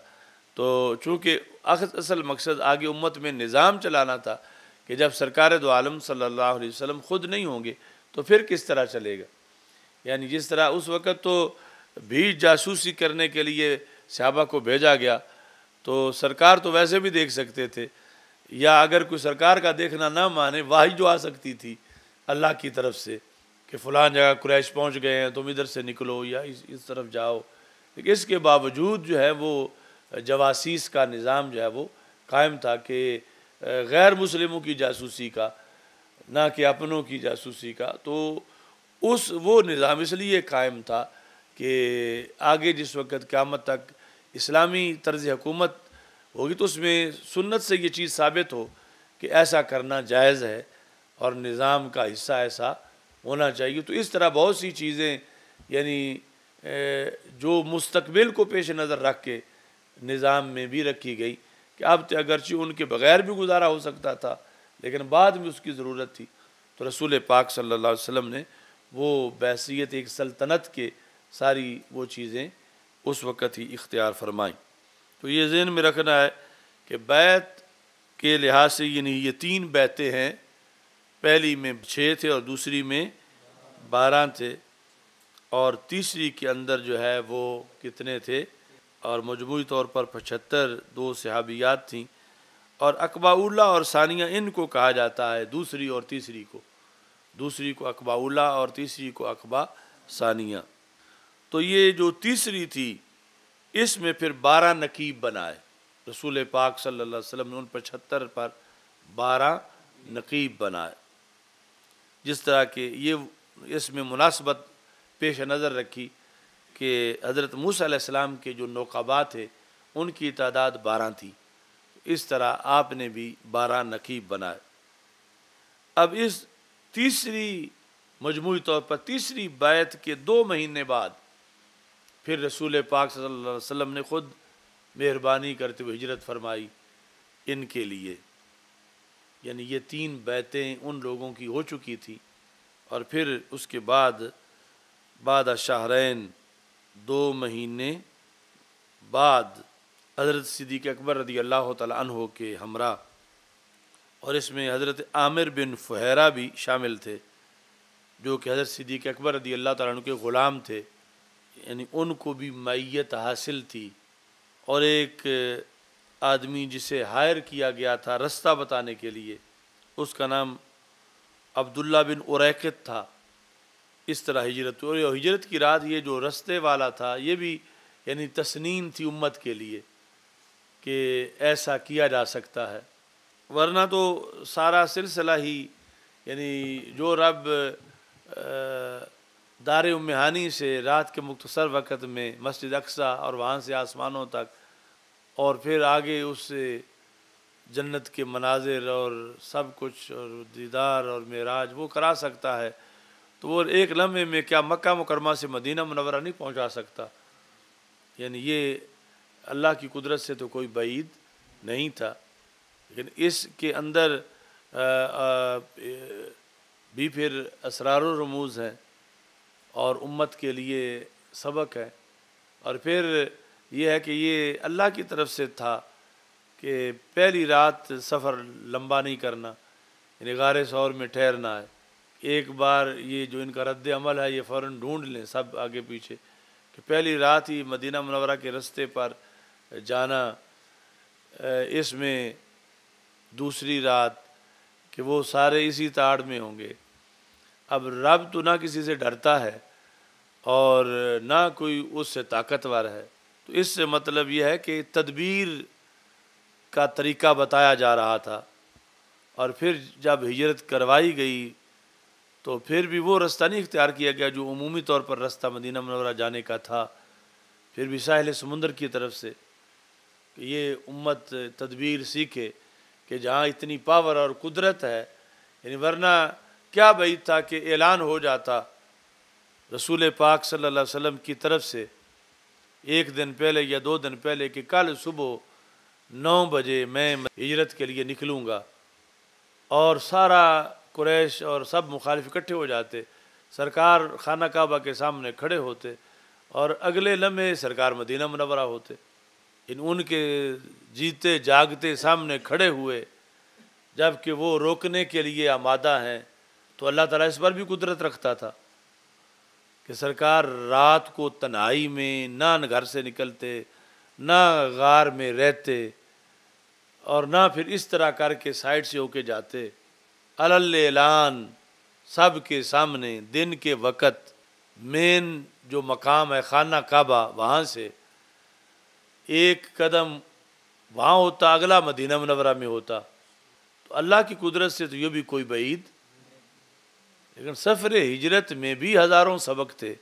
تو چونکہ اصل مقصد آگے امت میں نظام چلانا تھا کہ جب سرکار دو عالم صلی اللہ علیہ وسلم خود نہیں ہوں گے تو پھر کس طرح چلے گا۔ یعنی جس طرح اس وقت تو بھی جاسوسی کرنے کے لیے صحابہ کو بھیجا گیا تو سرکار تو ویسے بھی دیکھ سکتے تھے، یا اگر کوئی سرکار کا دیکھنا نہ مانے وحی جو آ سکتی تھی اللہ کی طرف سے کہ فلاں جگہ قریش پہنچ گئے ہیں تم ادھر سے نکلو یا اس طرف جاؤ، لیکن اس کے باوجود جو ہے وہ جواسیس کا نظام جو ہے وہ قائم تھا کہ غیر مسلموں کی جاسوسی کا، نہ کہ اپنوں کی جاسوسی کا۔ تو وہ نظام اس لیے قائم تھا کہ آگے جس وقت قیامت تک اسلامی طرز حکومت ہوگی تو اس میں سنت سے یہ چیز ثابت ہو کہ ایسا کرنا جائز ہے اور نظام کا حصہ ایسا ہونا چاہیے۔ تو اس طرح بہت سی چیزیں یعنی جو مستقبل کو پیش نظر رکھ کے نظام میں بھی رکھی گئی کہ اب تو اگرچہ ان کے بغیر بھی گزارا ہو سکتا تھا لیکن بعد میں اس کی ضرورت تھی، تو رسول پاک صلی اللہ علیہ وسلم نے وہ بحیثیت ایک سلطنت کے ساری وہ چیزیں اس وقت ہی اختیار فرمائیں۔ تو یہ ذہن میں رکھنا ہے کہ بیعت کے لحاظ سے یعنی یہ 3 بیعتیں ہیں، پہلی میں 6 تھے اور دوسری میں 12 تھے، اور تیسری کے اندر جو ہے وہ کتنے تھے، اور مجموعی طور پر 75 2 صحابیات تھیں، اور عقبہ اولیٰ اور ثانیہ ان کو کہا جاتا ہے، دوسری اور تیسری کو، دوسری کو عقبہ اولیٰ اور تیسری کو عقبہ ثانیہ۔ تو یہ جو تیسری تھی اس میں پھر 12 نقیب بنائے رسول پاک صلی اللہ علیہ وسلم نے، ان 75 پر 12 نقیب بنائے، جس طرح کہ یہ اس میں مناسبت پیش نظر رکھی کہ حضرت موسیٰ علیہ السلام کے جو نقباء تھے ان کی تعداد 12 تھی، اس طرح آپ نے بھی 12 نقیب بنائے۔ اب اس تیسری مجموعی طور پر تیسری بیعت کے 2 مہینے بعد پھر رسول پاک صلی اللہ علیہ وسلم نے خود مہربانی کرتے ہوئے ہجرت فرمائی ان کے لیے، یعنی یہ 3 بیعتیں ان لوگوں کی ہو چکی تھی، اور پھر اس کے بعد شہرین 2 مہینے بعد حضرت صدیق اکبر رضی اللہ تعالی عنہ کے ہمراہ، اور اس میں حضرت عامر بن فہیرہ بھی شامل تھے جو کہ حضرت صدیق اکبر رضی اللہ تعالیٰ عنہ کے غلام تھے، یعنی ان کو بھی معیت حاصل تھی، اور ایک آدمی جسے ہائر کیا گیا تھا رستہ بتانے کے لیے، اس کا نام عبداللہ بن اریقط تھا۔ اس طرح ہجرت، اور ہجرت کی رات یہ جو رستے والا تھا یہ بھی یعنی تسنین تھی امت کے لیے کہ ایسا کیا جا سکتا ہے، ورنہ تو سارا سلسلہ ہی یعنی جو رب دار ام ہانی سے رات کے مختصر وقت میں مسجد اقصیٰ اور وہاں سے آسمانوں تک اور پھر آگے اس سے جنت کے مناظر اور سب کچھ اور دیدار اور معراج وہ کرا سکتا ہے، تو وہ ایک لمحے میں کیا مکہ مکرمہ سے مدینہ منورہ نہیں پہنچا سکتا؟ یعنی یہ اللہ کی قدرت سے تو کوئی بعید نہیں تھا، لیکن اس کے اندر بھی پھر اسرار و رموز ہیں اور امت کے لیے سبق ہے، اور پھر یہ ہے کہ یہ اللہ کی طرف سے تھا کہ پہلی رات سفر لمبا نہیں کرنا، یعنی غار ثور میں ٹھہرنا ہے، ایک بار یہ جو ان کا رد عمل ہے یہ فوراً ڈھونڈ لیں سب آگے پیچھے کہ پہلی رات ہی مدینہ منورہ کے رستے پر جانا، اس میں دوسری رات کہ وہ سارے اسی تاڑ میں ہوں گے۔ اب رب تو نہ کسی سے ڈرتا ہے اور نہ کوئی اس سے طاقتور ہے، تو اس سے مطلب یہ ہے کہ تدبیر کا طریقہ بتایا جا رہا تھا، اور پھر جب ہجرت کروائی گئی تو پھر بھی وہ رستہ نہیں اختیار کیا گیا جو عمومی طور پر رستہ مدینہ منورہ جانے کا تھا، پھر بھی ساحل سمندر کی طرف سے کہ یہ امت تدبیر سیکھے کہ جہاں اتنی پاور اور قدرت ہے، یعنی ورنہ کیا بعید تھا کہ اعلان ہو جاتا رسول پاک صلی اللہ علیہ وسلم کی طرف سے 1 دن پہلے یا 2 دن پہلے کہ کل صبح 9 بجے میں ہجرت کے لیے نکلوں گا، اور سارا قریش اور سب مخالف اکٹھے ہو جاتے، سرکار خانہ کعبہ کے سامنے کھڑے ہوتے، اور اگلے لمحے سرکار مدینہ منورہ ہوتے، ان کے جیتے جاگتے سامنے کھڑے ہوئے، جبکہ وہ روکنے کے لیے آمادہ ہیں، تو اللہ تعالیٰ اس پر بھی قدرت رکھتا تھا کہ سرکار رات کو تنہائی میں نہ گھر سے نکلتے، نہ غار میں رہتے، اور نہ پھر اس طرح کر کے سائڈ سے ہو کے جاتے، اعلان سب کے سامنے دن کے وقت مین جو مقام ہے خانہ کعبہ وہاں سے 1 قدم وہاں ہوتا، اگلا مدینہ منورہ میں ہوتا، تو اللہ کی قدرت سے تو یہ بھی کوئی بعید، لیکن سفر ہجرت میں بھی ہزاروں سبق تھے،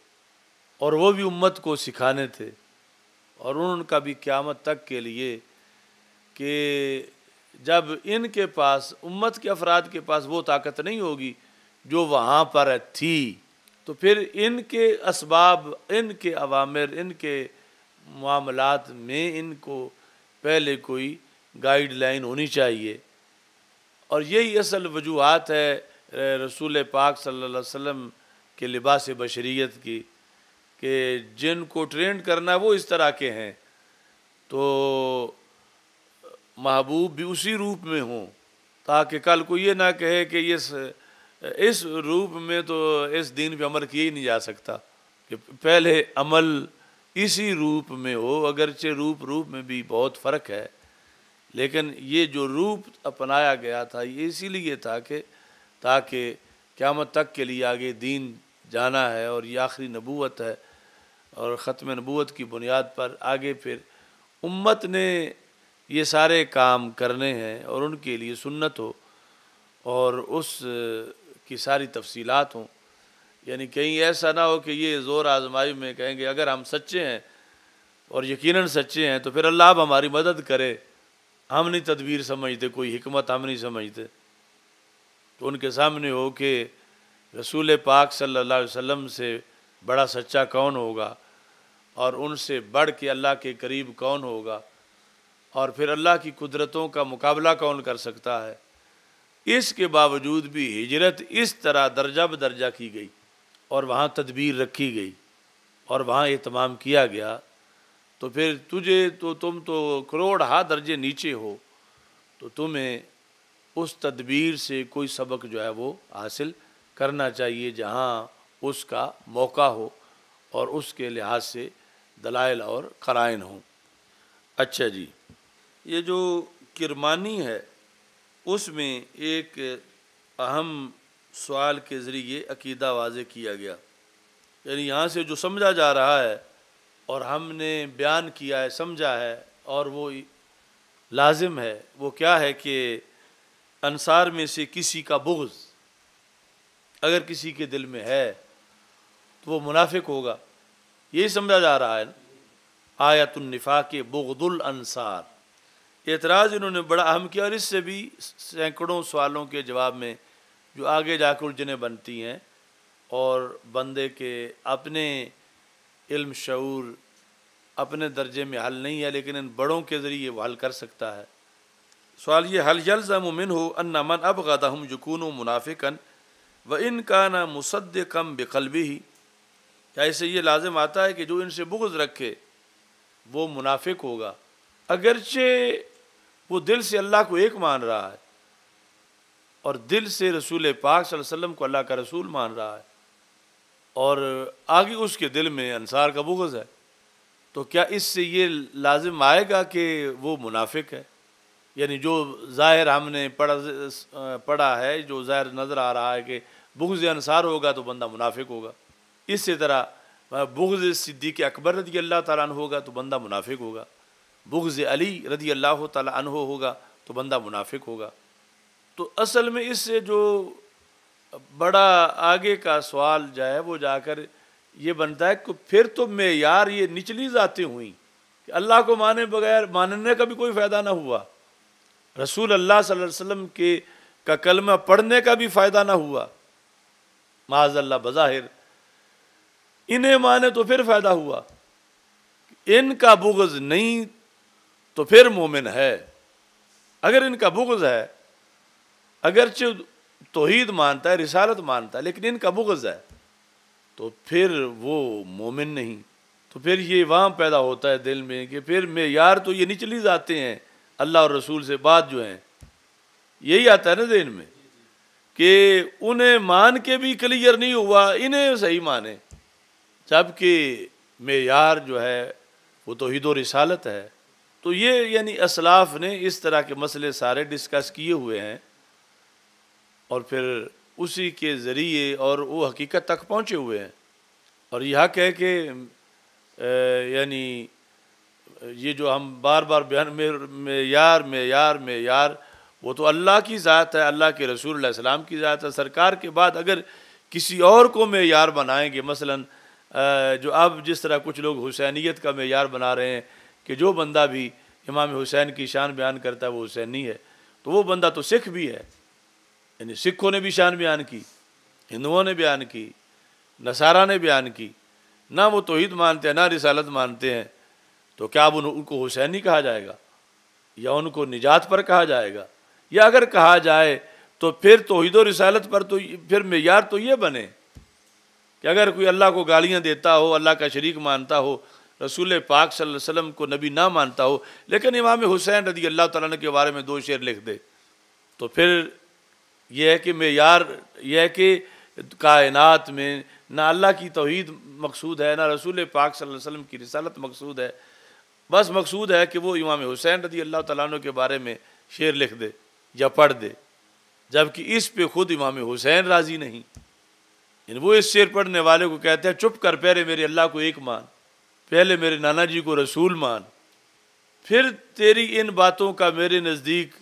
اور وہ بھی امت کو سکھانے تھے، اور ان کا بھی قیامت تک کے لیے کہ جب ان کے پاس، امت کے افراد کے پاس وہ طاقت نہیں ہوگی جو وہاں پر تھی، تو پھر ان کے اسباب، ان کے اوامر، ان کے معاملات میں ان کو پہلے کوئی گائیڈ لائن ہونی چاہیے۔ اور یہی اصل وجوہات ہے رسول پاک صلی اللہ علیہ وسلم کے لباس بشریت کی، کہ جن کو ٹرینڈ کرنا وہ اس طرح کے ہیں، تو محبوب بھی اسی روپ میں ہوں، تاکہ کل کو یہ نہ کہے کہ اس روپ میں تو اس دین پہ عمل کیا ہی نہیں جا سکتا، کہ پہلے عمل اسی روپ میں ہو، اگرچہ روپ میں بھی بہت فرق ہے، لیکن یہ جو روپ اپنایا گیا تھا یہ اسی لیے تھا کہ تاکہ قیامت تک کے لیے آگے دین جانا ہے، اور یہ آخری نبوت ہے، اور ختم نبوت کی بنیاد پر آگے پھر امت نے یہ سارے کام کرنے ہیں، اور ان کے لیے سنت ہو اور اس کی ساری تفصیلات ہوں۔ یعنی کہیں ایسا نہ ہو کہ یہ زور آزمائی میں کہیں گے اگر ہم سچے ہیں اور یقیناً سچے ہیں تو پھر اللہ اب ہماری مدد کرے، ہم نہیں تدبیر سمجھتے، کوئی حکمت ہم نہیں سمجھتے، تو ان کے سامنے ہو کہ رسول پاک صلی اللہ علیہ وسلم سے بڑا سچا کون ہوگا، اور ان سے بڑھ کے اللہ کے قریب کون ہوگا، اور پھر اللہ کی قدرتوں کا مقابلہ کون کر سکتا ہے۔ اس کے باوجود بھی ہجرت اس طرح درجہ بدرجہ کی گئی، اور وہاں تدبیر رکھی گئی، اور وہاں اہتمام کیا گیا، تو پھر تم تو کروڑ ہا درجے نیچے ہو، تو تمہیں اس تدبیر سے کوئی سبق جو ہے وہ حاصل کرنا چاہیے جہاں اس کا موقع ہو اور اس کے لحاظ سے دلائل اور قرائن ہوں۔ اچھا جی، یہ جو کرمانی ہے اس میں ایک اہم سوال کے ذریعے عقیدہ واضح کیا گیا، یعنی یہاں سے جو سمجھا جا رہا ہے اور ہم نے بیان کیا ہے، سمجھا ہے، اور وہ لازم ہے، وہ کیا ہے کہ انصار میں سے کسی کا بغض اگر کسی کے دل میں ہے تو وہ منافق ہوگا، یہی سمجھا جا رہا ہے نا۔ آیت النفاق بغض الانصار، اعتراض انہوں نے بڑا اہم کیا، اور اس سے بھی سینکڑوں سوالوں کے جواب میں جو آگے جا کر الجھنیں بنتی ہیں، اور بندے کے اپنے علم شعور اپنے درجے میں حل نہیں ہے، لیکن ان بڑوں کے ذریعے وہ حل کر سکتا ہے۔ سوال یہ، حل یلزم منہ ان من ابغضهم یکون منافقا وان کان مصدقا بقلبہ، کیا اسے یہ لازم آتا ہے کہ جو ان سے بغض رکھے وہ منافق ہوگا اگرچہ وہ دل سے اللہ کو ایک مان رہا ہے، اور دل سے رسول پاک صلی اللہ علیہ وسلم کو اللہ کا رسول مان رہا ہے، اور آگے اس کے دل میں انصار کا بغض ہے، تو کیا اس سے یہ لازم آئے گا کہ وہ منافق ہے؟ یعنی جو ظاہر ہم نے پڑھا ہے، جو ظاہر نظر آ رہا ہے کہ بغض انصار ہوگا تو بندہ منافق ہوگا، اسی طرح بغض صدیق اکبر رضی اللہ تعالیٰ عنہ ہوگا تو بندہ منافق ہوگا، بغض علی رضی اللہ تعالیٰ عنہ ہوگا تو بندہ منافق ہوگا۔ تو اصل میں اس سے جو بڑا آگے کا سوال جو ہے وہ جا کر یہ بنتا ہے کہ پھر تو معیار یہ نچلی ذاتیں ہوئیں کہ اللہ کو مانے بغیر ماننے کا بھی کوئی فائدہ نہ ہوا، رسول اللہ صلی اللہ علیہ وسلم کا کلمہ پڑھنے کا بھی فائدہ نہ ہوا، معاذ اللہ بظاہر انہیں مانے تو پھر فائدہ ہوا، ان کا بغض نہیں تو پھر مومن ہے۔ اگر ان کا بغض ہے، اگرچہ توحید مانتا ہے، رسالت مانتا ہے، لیکن ان کا بغض ہے تو پھر وہ مومن نہیں۔ تو پھر یہ وہاں پیدا ہوتا ہے دل میں کہ پھر معیار تو یہ نچلی ذاتیں ہیں، اللہ اور رسول سے بات جو ہیں، یہی آتا ہے نا ذہن میں کہ انہیں مان کے بھی کلیئر نہیں ہوا، انہیں صحیح مانے، جبکہ معیار جو ہے وہ توحید و رسالت ہے۔ تو یہ یعنی اسلاف نے اس طرح کے مسئلے سارے ڈسکس کیے ہوئے ہیں، اور پھر اسی کے ذریعے اور وہ حقیقت تک پہنچے ہوئے ہیں۔ اور یہ حق ہے کہ یعنی یہ جو ہم بار بار بیان معیار وہ تو اللہ کی ذات ہے، اللہ کے رسول علیہ السلام کی ذات ہے، سرکار کے بعد اگر کسی اور کو معیار بنائیں گے، مثلا جو اب جس طرح کچھ لوگ حسینیت کا معیار بنا رہے ہیں کہ جو بندہ بھی امام حسین کی شان بیان کرتا ہے وہ حسینی ہے، تو وہ بندہ تو سکھ بھی ہے، یعنی سکھوں نے بھی شان بیان کی، ہندوؤں نے بیان کی، نصارہ نے بیان کی، نہ وہ توحید مانتے ہیں نہ رسالت مانتے ہیں، تو کیا اب ان کو حسینی کہا جائے گا یا ان کو نجات پر کہا جائے گا؟ یا اگر کہا جائے تو پھر توحید و رسالت پر تو پھر معیار تو یہ بنے کہ اگر کوئی اللہ کو گالیاں دیتا ہو، اللہ کا شریک مانتا ہو، رسول پاک صلی اللہ علیہ وسلم کو نبی نہ مانتا ہو، لیکن امام حسین رضی اللہ تعالیٰ عنہ کے بارے میں 2 شعر لکھ دے، تو پھر یہ ہے کہ معیار یہ ہے کہ کائنات میں نہ اللہ کی توحید مقصود ہے، نہ رسول پاک صلی اللہ علیہ وسلم کی رسالت مقصود ہے، بس مقصود ہے کہ وہ امام حسین رضی اللہ تعالیٰ عنہ کے بارے میں شعر لکھ دے یا پڑھ دے، جبکہ اس پہ خود امام حسین راضی نہیں۔ یعنی وہ اس شعر پڑھنے والے کو کہتے ہیں چپ کر، پہلے میرے اللہ کو ایک مان، پہلے میرے نانا جی کو رسول مان، پھر تیری ان باتوں کا میرے نزدیک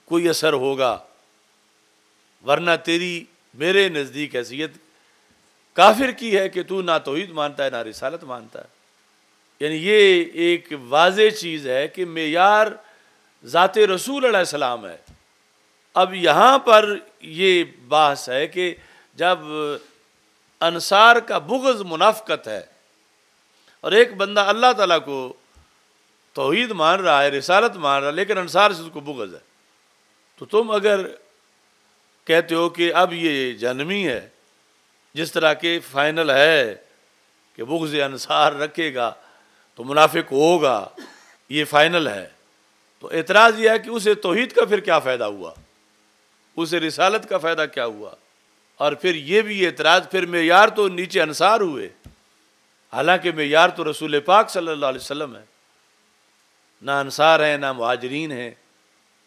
کوئی اثر ہوگا، ورنہ تیری میرے نزدیک حیثیت کافر کی ہے کہ تو نہ توحید مانتا ہے نہ رسالت مانتا ہے۔ یعنی یہ ایک واضح چیز ہے کہ معیار ذات رسول علیہ السلام ہے۔ اب یہاں پر یہ بحث ہے کہ جب انصار کا بغض منافقت ہے اور ایک بندہ اللہ تعالیٰ کو توحید مان رہا ہے، رسالت مان رہا ہے، لیکن انصار سے اس کو بغض ہے، تو تم اگر کہتے ہو کہ اب یہ جہنمی ہے، جس طرح کہ فائنل ہے کہ بغض انصار رکھے گا تو منافق ہوگا، یہ فائنل ہے، تو اعتراض یہ ہے کہ اسے توحید کا پھر کیا فائدہ ہوا، اسے رسالت کا فائدہ کیا ہوا؟ اور پھر یہ بھی اعتراض، پھر معیار تو نیچے انصار ہوئے، حالانکہ معیار تو رسول پاک صلی اللہ علیہ وسلم ہے، نہ انصار ہیں نہ مہاجرین ہیں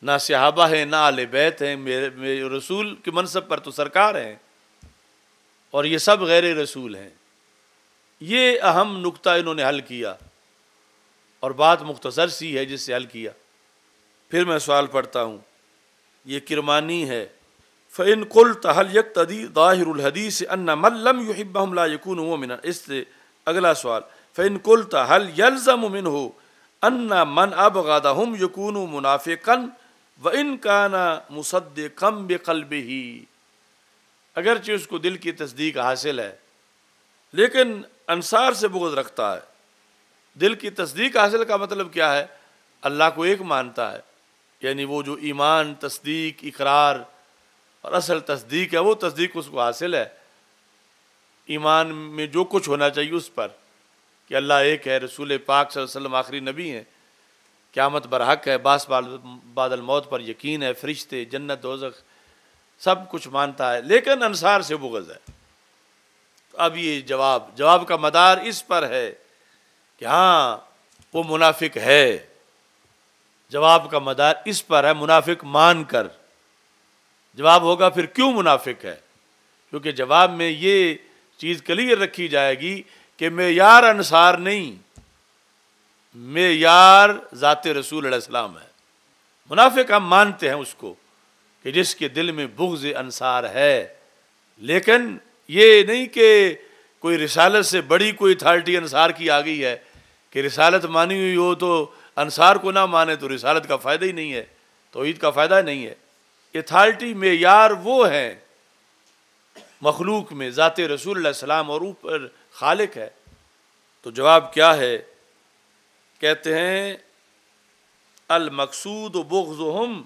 نہ صحابہ ہیں نہ اہل بیت ہیں، میرے رسول کے منصب پر تو سرکار ہیں، اور یہ سب غیر رسول ہیں۔ یہ اہم نقطہ انہوں نے حل کیا، اور بات مختصر سی ہے جس سے حل کیا۔ پھر میں سوال پڑھتا ہوں، یہ کرمانی ہے، فَإِن قُلْتَ هَلْ يَقْتَضِي ظَاهِرُ الْحَدِيثِ أَنَّ مَن لَّمْ يُحِبَّهُمْ لَا يَكُونُ مُؤْمِنًا۔ اس سے اگلا سوال، فَإِن قُلْتَ هَلْ يَلْزَمُ مِنْهُ أَنَّ مَنْ أَبْغَضَهُمْ يَكُونُ مُنَافِقًا وَإِن كَانَ مُصَدِّقًا بِقَلْبِهِ، اگرچہ اس کو دل کی تصدیق حاصل ہے لیکن انصار سے بغض رکھتا ہے۔ دل کی تصدیق حاصل کا مطلب کیا ہے؟ اللہ کو ایک مانتا ہے، یعنی وہ جو ایمان، تصدیق، اقرار اور اصل تصدیق ہے، وہ تصدیق اس کو حاصل ہے، ایمان میں جو کچھ ہونا چاہیے اس پر کہ اللہ ایک ہے، رسول پاک صلی اللہ علیہ وسلم آخری نبی ہیں، قیامت برحق ہے، بعث بعد الموت پر یقین ہے، فرشتے، جنت، دوزخ، سب کچھ مانتا ہے، لیکن انصار سے بغض ہے۔ اب یہ جواب کا مدار اس پر ہے کہ ہاں وہ منافق ہے، جواب کا مدار اس پر ہے، منافق مان کر جواب ہوگا پھر کیوں منافق ہے، کیونکہ جواب میں یہ چیز کلیئر رکھی جائے گی کہ معیار انصار نہیں، معیار ذات رسول علیہ السلام ہے۔ منافق ہم مانتے ہیں اس کو کہ جس کے دل میں بغض انصار ہے، لیکن یہ نہیں کہ کوئی رسالت سے بڑی کوئی اتھارٹی انصار کی آ گئی ہے کہ رسالت مانی ہوئی ہو تو انصار کو نہ مانے تو رسالت کا فائدہ ہی نہیں ہے، توحید کا فائدہ نہیں ہے۔ اتھارٹی معیار وہ ہیں مخلوق میں، ذات رسول اللہ علیہ السلام، اور اوپر خالق ہے۔ تو جواب کیا ہے؟ کہتے ہیں المقصود بغضهم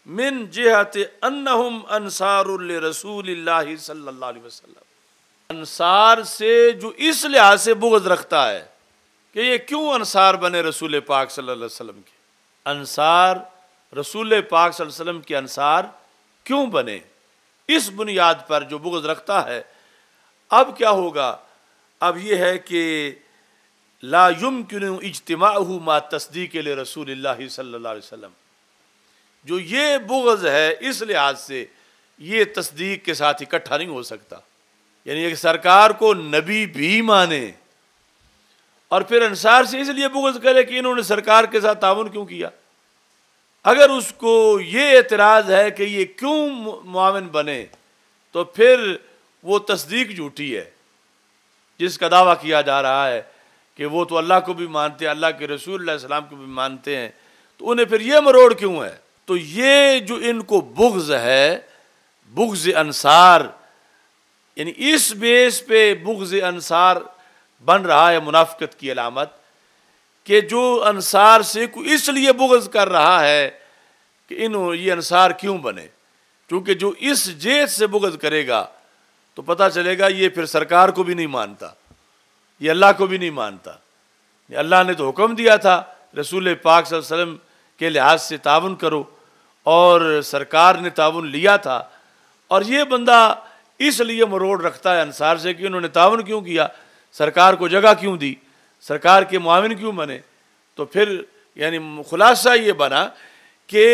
من جہت انہم انصار لرسول اللہ صلی اللہ علیہ وسلم، انصار سے جو اس لحاظ سے بغض رکھتا ہے کہ یہ کیوں انصار بنے رسول پاک صلی اللہ علیہ وسلم کے، انصار رسول پاک صلی اللہ علیہ وسلم کے انصار کیوں بنے، اس بنیاد پر جو بغض رکھتا ہے۔ اب کیا ہوگا؟ اب یہ ہے کہ لا يمکن اجتماعہ مع تصدیق لرسول اللہ صلی اللہ علیہ وسلم، جو یہ بغض ہے اس لحاظ سے یہ تصدیق کے ساتھ اکٹھا نہیں ہو سکتا، یعنی ایک سرکار کو نبی بھی مانے اور پھر انصار سے اس لیے بغض کرے کہ انہوں نے سرکار کے ساتھ تعاون کیوں کیا۔ اگر اس کو یہ اعتراض ہے کہ یہ کیوں معاون بنے تو پھر وہ تصدیق جھوٹی ہے، جس کا دعویٰ کیا جا رہا ہے کہ وہ تو اللہ کو بھی مانتے ہیں، اللہ کے رسول علیہ السلام کو بھی مانتے ہیں، تو انہیں پھر یہ مروڑ کیوں ہے؟ تو یہ جو ان کو بغض ہے، بغض انصار، یعنی اس بیس پہ بغض انصار بن رہا ہے منافقت کی علامت، کہ جو انصار سے کوئی اس لیے بغض کر رہا ہے کہ یہ انصار کیوں بنے، کیونکہ جو اس جہت سے بغض کرے گا تو پتہ چلے گا یہ پھر سرکار کو بھی نہیں مانتا، یہ اللہ کو بھی نہیں مانتا۔ اللہ نے تو حکم دیا تھا رسول پاک صلی اللہ علیہ وسلم کے لحاظ سے تعاون کرو، اور سرکار نے تعاون لیا تھا، اور یہ بندہ اس لیے مروڑ رکھتا ہے انصار سے کہ انہوں نے تعاون کیوں کیا، سرکار کو جگہ کیوں دی، سرکار کے معاون کیوں بنے۔ تو پھر یعنی خلاصہ یہ بنا کہ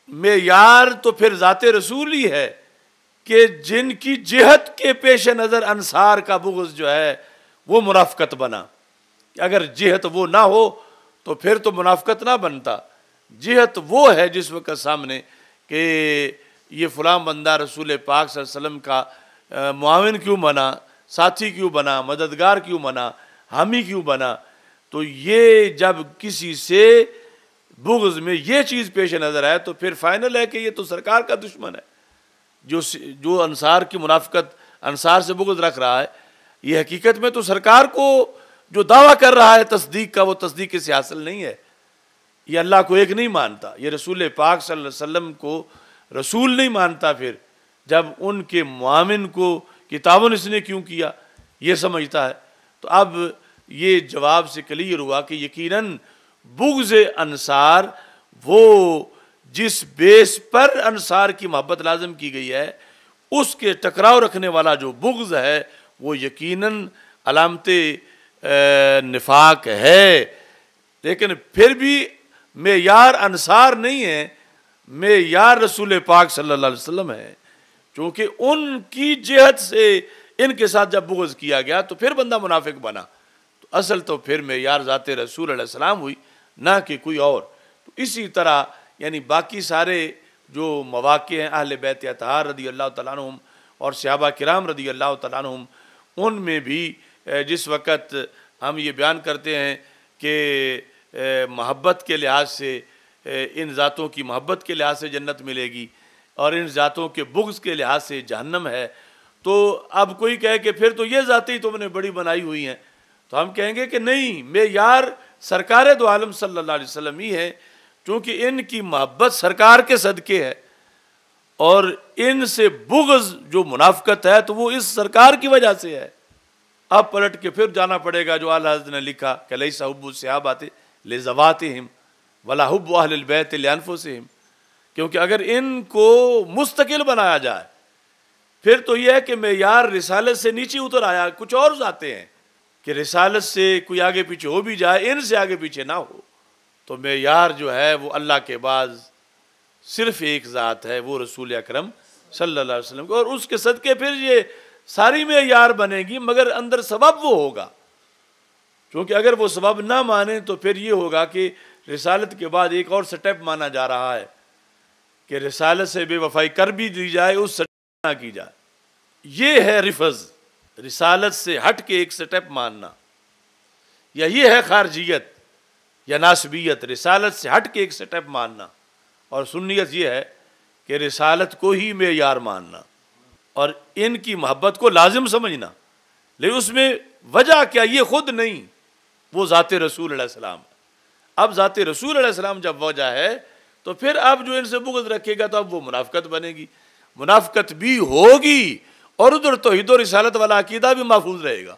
معیار تو پھر ذات رسول ہی ہے کہ جن کی جہت کے پیش نظر انصار کا بغض جو ہے وہ منافقت بنا۔ اگر جہت وہ نہ ہو تو پھر تو منافقت نہ بنتا، جہت وہ ہے جس وقت سامنے کہ یہ فلاں بندہ رسول پاک صلی اللہ علیہ وسلم کا معاون کیوں بنا، ساتھی کیوں بنا، مددگار کیوں بنا، حامی کیوں بنا۔ تو یہ جب کسی سے بغض میں یہ چیز پیش نظر آئے تو پھر فائنل ہے کہ یہ تو سرکار کا دشمن ہے۔ جو انصار کی منافقت، انصار سے بغض رکھ رہا ہے، یہ حقیقت میں تو سرکار کو جو دعویٰ کر رہا ہے تصدیق کا، وہ تصدیق سے حاصل نہیں ہے۔ یہ اللہ کو ایک نہیں مانتا، یہ رسول پاک صلی اللہ علیہ وسلم کو رسول نہیں مانتا، پھر جب ان کے معاون کو کہ تعاون اس نے کیوں کیا یہ سمجھتا ہے۔ تو اب یہ جواب سے کلیئر ہوا کہ یقیناً بغض انصار، وہ جس بیس پر انصار کی محبت لازم کی گئی ہے، اس کے ٹکراؤ رکھنے والا جو بغض ہے وہ یقیناً علامت نفاق ہے، لیکن پھر بھی معیار انصار نہیں ہے، معیار رسول پاک صلی اللہ علیہ وسلم ہے، چونکہ ان کی جہت سے ان کے ساتھ جب بغض کیا گیا تو پھر بندہ منافق بنا۔ تو اصل تو پھر معیار ذات رسول علیہ السلام ہوئی، نہ کہ کوئی اور۔ تو اسی طرح یعنی باقی سارے جو مواقع ہیں اہل بیت اطہار رضی اللہ تعالیٰ عنہم اور صحابہ کرام رضی اللہ تعالیٰ عنہم، ان میں بھی جس وقت ہم یہ بیان کرتے ہیں کہ محبت کے لحاظ سے، ان ذاتوں کی محبت کے لحاظ سے جنت ملے گی اور ان ذاتوں کے بغض کے لحاظ سے جہنم ہے، تو اب کوئی کہے کہ پھر تو یہ ذاتیں تم نے بڑی بنائی ہوئی ہیں، تو ہم کہیں گے کہ نہیں، معیار سرکار دو عالم صلی اللہ علیہ وسلم ہی ہے، چونکہ ان کی محبت سرکار کے صدقے ہے، اور ان سے بغض جو منافقت ہے تو وہ اس سرکار کی وجہ سے ہے۔ اب پلٹ کے پھر جانا پڑے گا جو اعلیٰ حضرت نے لکھا کہ لیس حب الصحابۃ لذواتہم ولا حب اہل البیت لانفسہم، کیونکہ اگر ان کو مستقل بنایا جائے پھر تو یہ ہے کہ معیار رسالت سے نیچے اتر آیا، کچھ اور ذاتیں ہیں کہ رسالت سے کوئی آگے پیچھے ہو بھی جائے، ان سے آگے پیچھے نہ ہو، تو معیار جو ہے وہ اللہ کے بعد صرف ایک ذات ہے، وہ رسول اکرم صلی اللہ علیہ وسلم کو، اور اس کے صدقے پھر یہ ساری معیار بنے گی، مگر اندر سبب وہ ہوگا، کیونکہ اگر وہ سبب نہ مانے تو پھر یہ ہوگا کہ رسالت کے بعد ایک اور سٹیپ مانا جا رہا ہے کہ رسالت سے بے وفائی کر بھی دی جائے، اس سٹیپ نہ کی جائے۔ یہ ہے رفض، رسالت سے ہٹ کے ایک سٹیپ ماننا، یا یہ ہے خارجیت یا ناسبیت، رسالت سے ہٹ کے ایک سٹیپ ماننا، اور سنیت یہ ہے کہ رسالت کو ہی معیار ماننا اور ان کی محبت کو لازم سمجھنا، لیکن اس میں وجہ کیا، یہ خود نہیں، وہ ذات رسول علیہ السلام ہے۔ اب ذات رسول علیہ السلام جب وجہ ہے تو پھر اب جو ان سے بغض رکھے گا تو اب وہ منافقت بنے گی، منافقت بھی ہوگی، اور ادھر توحید و رسالت والا عقیدہ بھی محفوظ رہے گا،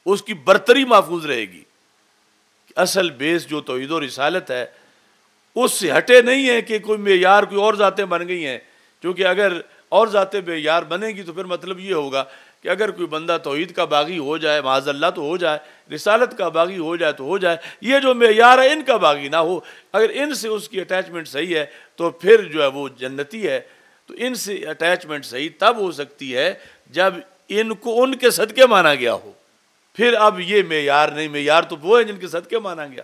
اس کی برتری محفوظ رہے گی۔ اصل بیس جو توحید و رسالت ہے اس سے ہٹے نہیں ہے کہ کوئی معیار کوئی اور ذاتیں بن گئی ہیں، کیونکہ اگر اور ذاتیں معیار بنے گی تو پھر مطلب یہ ہوگا کہ اگر کوئی بندہ توحید کا باغی ہو جائے معاذ اللہ تو ہو جائے، رسالت کا باغی ہو جائے تو ہو جائے، یہ جو معیار ہے ان کا باغی نہ ہو، اگر ان سے اس کی اٹیچمنٹ صحیح ہے تو پھر جو ہے وہ جنتی ہے۔ تو ان سے اٹیچمنٹ صحیح تب ہو سکتی ہے جب ان کو ان کے صدقے مانا گیا ہو، پھر اب یہ معیار نہیں، معیار تو وہ ہے جن کے صدقے مانا گیا۔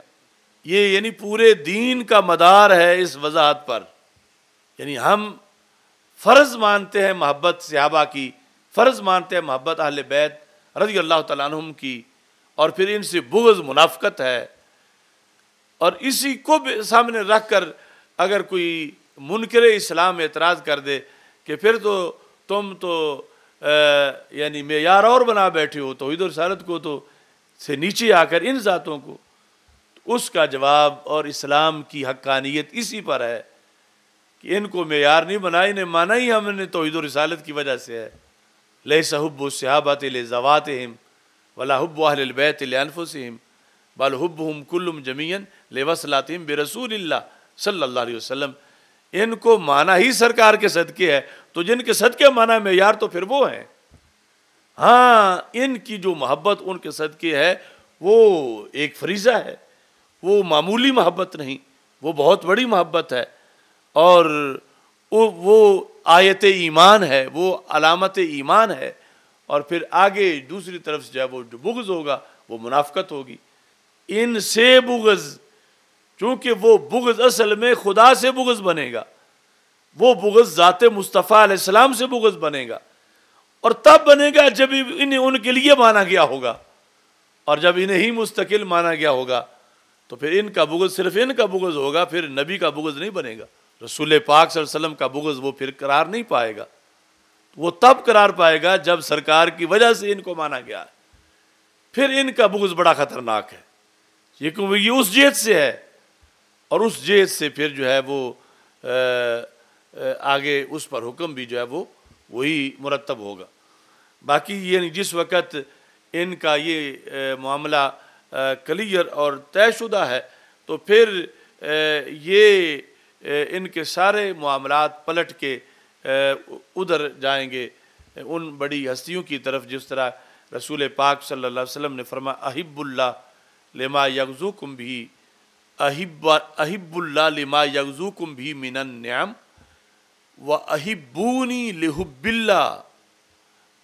یہ یعنی پورے دین کا مدار ہے اس وضاحت پر، یعنی ہم فرض مانتے ہیں محبت صحابہ کی، فرض مانتے ہیں محبت اہل بیت رضی اللہ تعالیٰ عنہم کی، اور پھر ان سے بغض منافقت ہے۔ اور اسی کو سامنے رکھ کر اگر کوئی منکر اسلام اعتراض کر دے کہ پھر تو تم تو یعنی معیار اور بنا بیٹھے ہو توحید و رسالت کو تو سے نیچے آ کر ان ذاتوں کو، تو اس کا جواب اور اسلام کی حقانیت اسی پر ہے کہ ان کو معیار نہیں بنا، انہیں مانا ہی ہم نے توحید و رسالت کی وجہ سے ہے۔ لیس حب الصحابۃ لذواتہم ولا حب اہل البیت لانفسہم بل حبہم کلہم جمیعا لوصلاتہم برسول اللہ صلی اللہ علیہ وسلم۔ ان کو مانا ہی سرکار کے صدقے ہے، تو جن کے صدقے مانا معیار تو پھر وہ ہیں۔ ہاں، ان کی جو محبت ان کے صدقے ہے وہ ایک فریضہ ہے، وہ معمولی محبت نہیں، وہ بہت بڑی محبت ہے، اور وہ آیت ایمان ہے، وہ علامت ایمان ہے۔ اور پھر آگے دوسری طرف سے وہ جو بغض ہوگا وہ منافقت ہوگی۔ ان سے بغض، چونکہ وہ بغض اصل میں خدا سے بغض بنے گا، وہ بغض ذات مصطفیٰ علیہ السلام سے بغض بنے گا، اور تب بنے گا جب انہیں ان کے لیے مانا گیا ہوگا، اور جب انہیں ہی مستقل مانا گیا ہوگا تو پھر ان کا بغض صرف ان کا بغض ہوگا، پھر نبی کا بغض نہیں بنے گا، رسول پاک صلی اللہ علیہ وسلم کا بغض وہ پھر قرار نہیں پائے گا۔ وہ تب قرار پائے گا جب سرکار کی وجہ سے ان کو مانا گیا ہے، پھر ان کا بغض بڑا خطرناک ہے، یہ اس جہت سے ہے، اور اس جہت سے پھر جو ہے وہ آگے اس پر حکم بھی جو ہے وہ وہی مرتب ہوگا۔ باقی یہ جس وقت ان کا یہ معاملہ کلیئر اور طے شدہ ہے تو پھر یہ ان کے سارے معاملات پلٹ کے ادھر جائیں گے ان بڑی ہستیوں کی طرف، جس طرح رسول پاک صلی اللہ علیہ وسلم نے فرمایا احب اللہ لما یغزوکم بھی، احب اللہ لما یغزوکم بھی من النعم وَأَحِبُّونِي لِحُبِّ اللَّهِ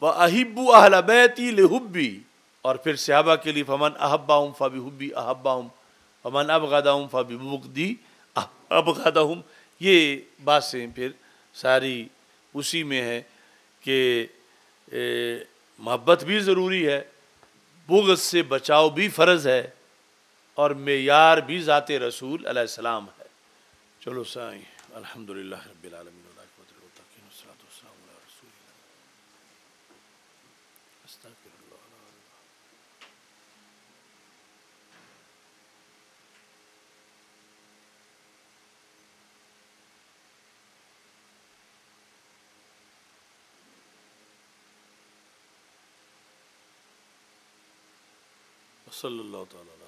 وَأَحِبُّ أَهْلَ بَيْتِي لِحُبِّي، اور پھر صحابہ کے لیے فَمَنْ أَحَبَّهُمْ فَبِحُبِّي أَحَبَّهُمْ وَمَنْ أَبْغَضَهُمْ فَبِبُغْضِي أَبْغَضَهُمْ۔ یہ باتیں پھر ساری اسی میں ہے کہ محبت بھی ضروری ہے، بغض سے بچاؤ بھی فرض ہے، اور معیار بھی ذات رسول علیہ السلام ہے۔ چلو سائیں، الحمدللہ رب العالمین۔ صلی اللہ تعالیٰ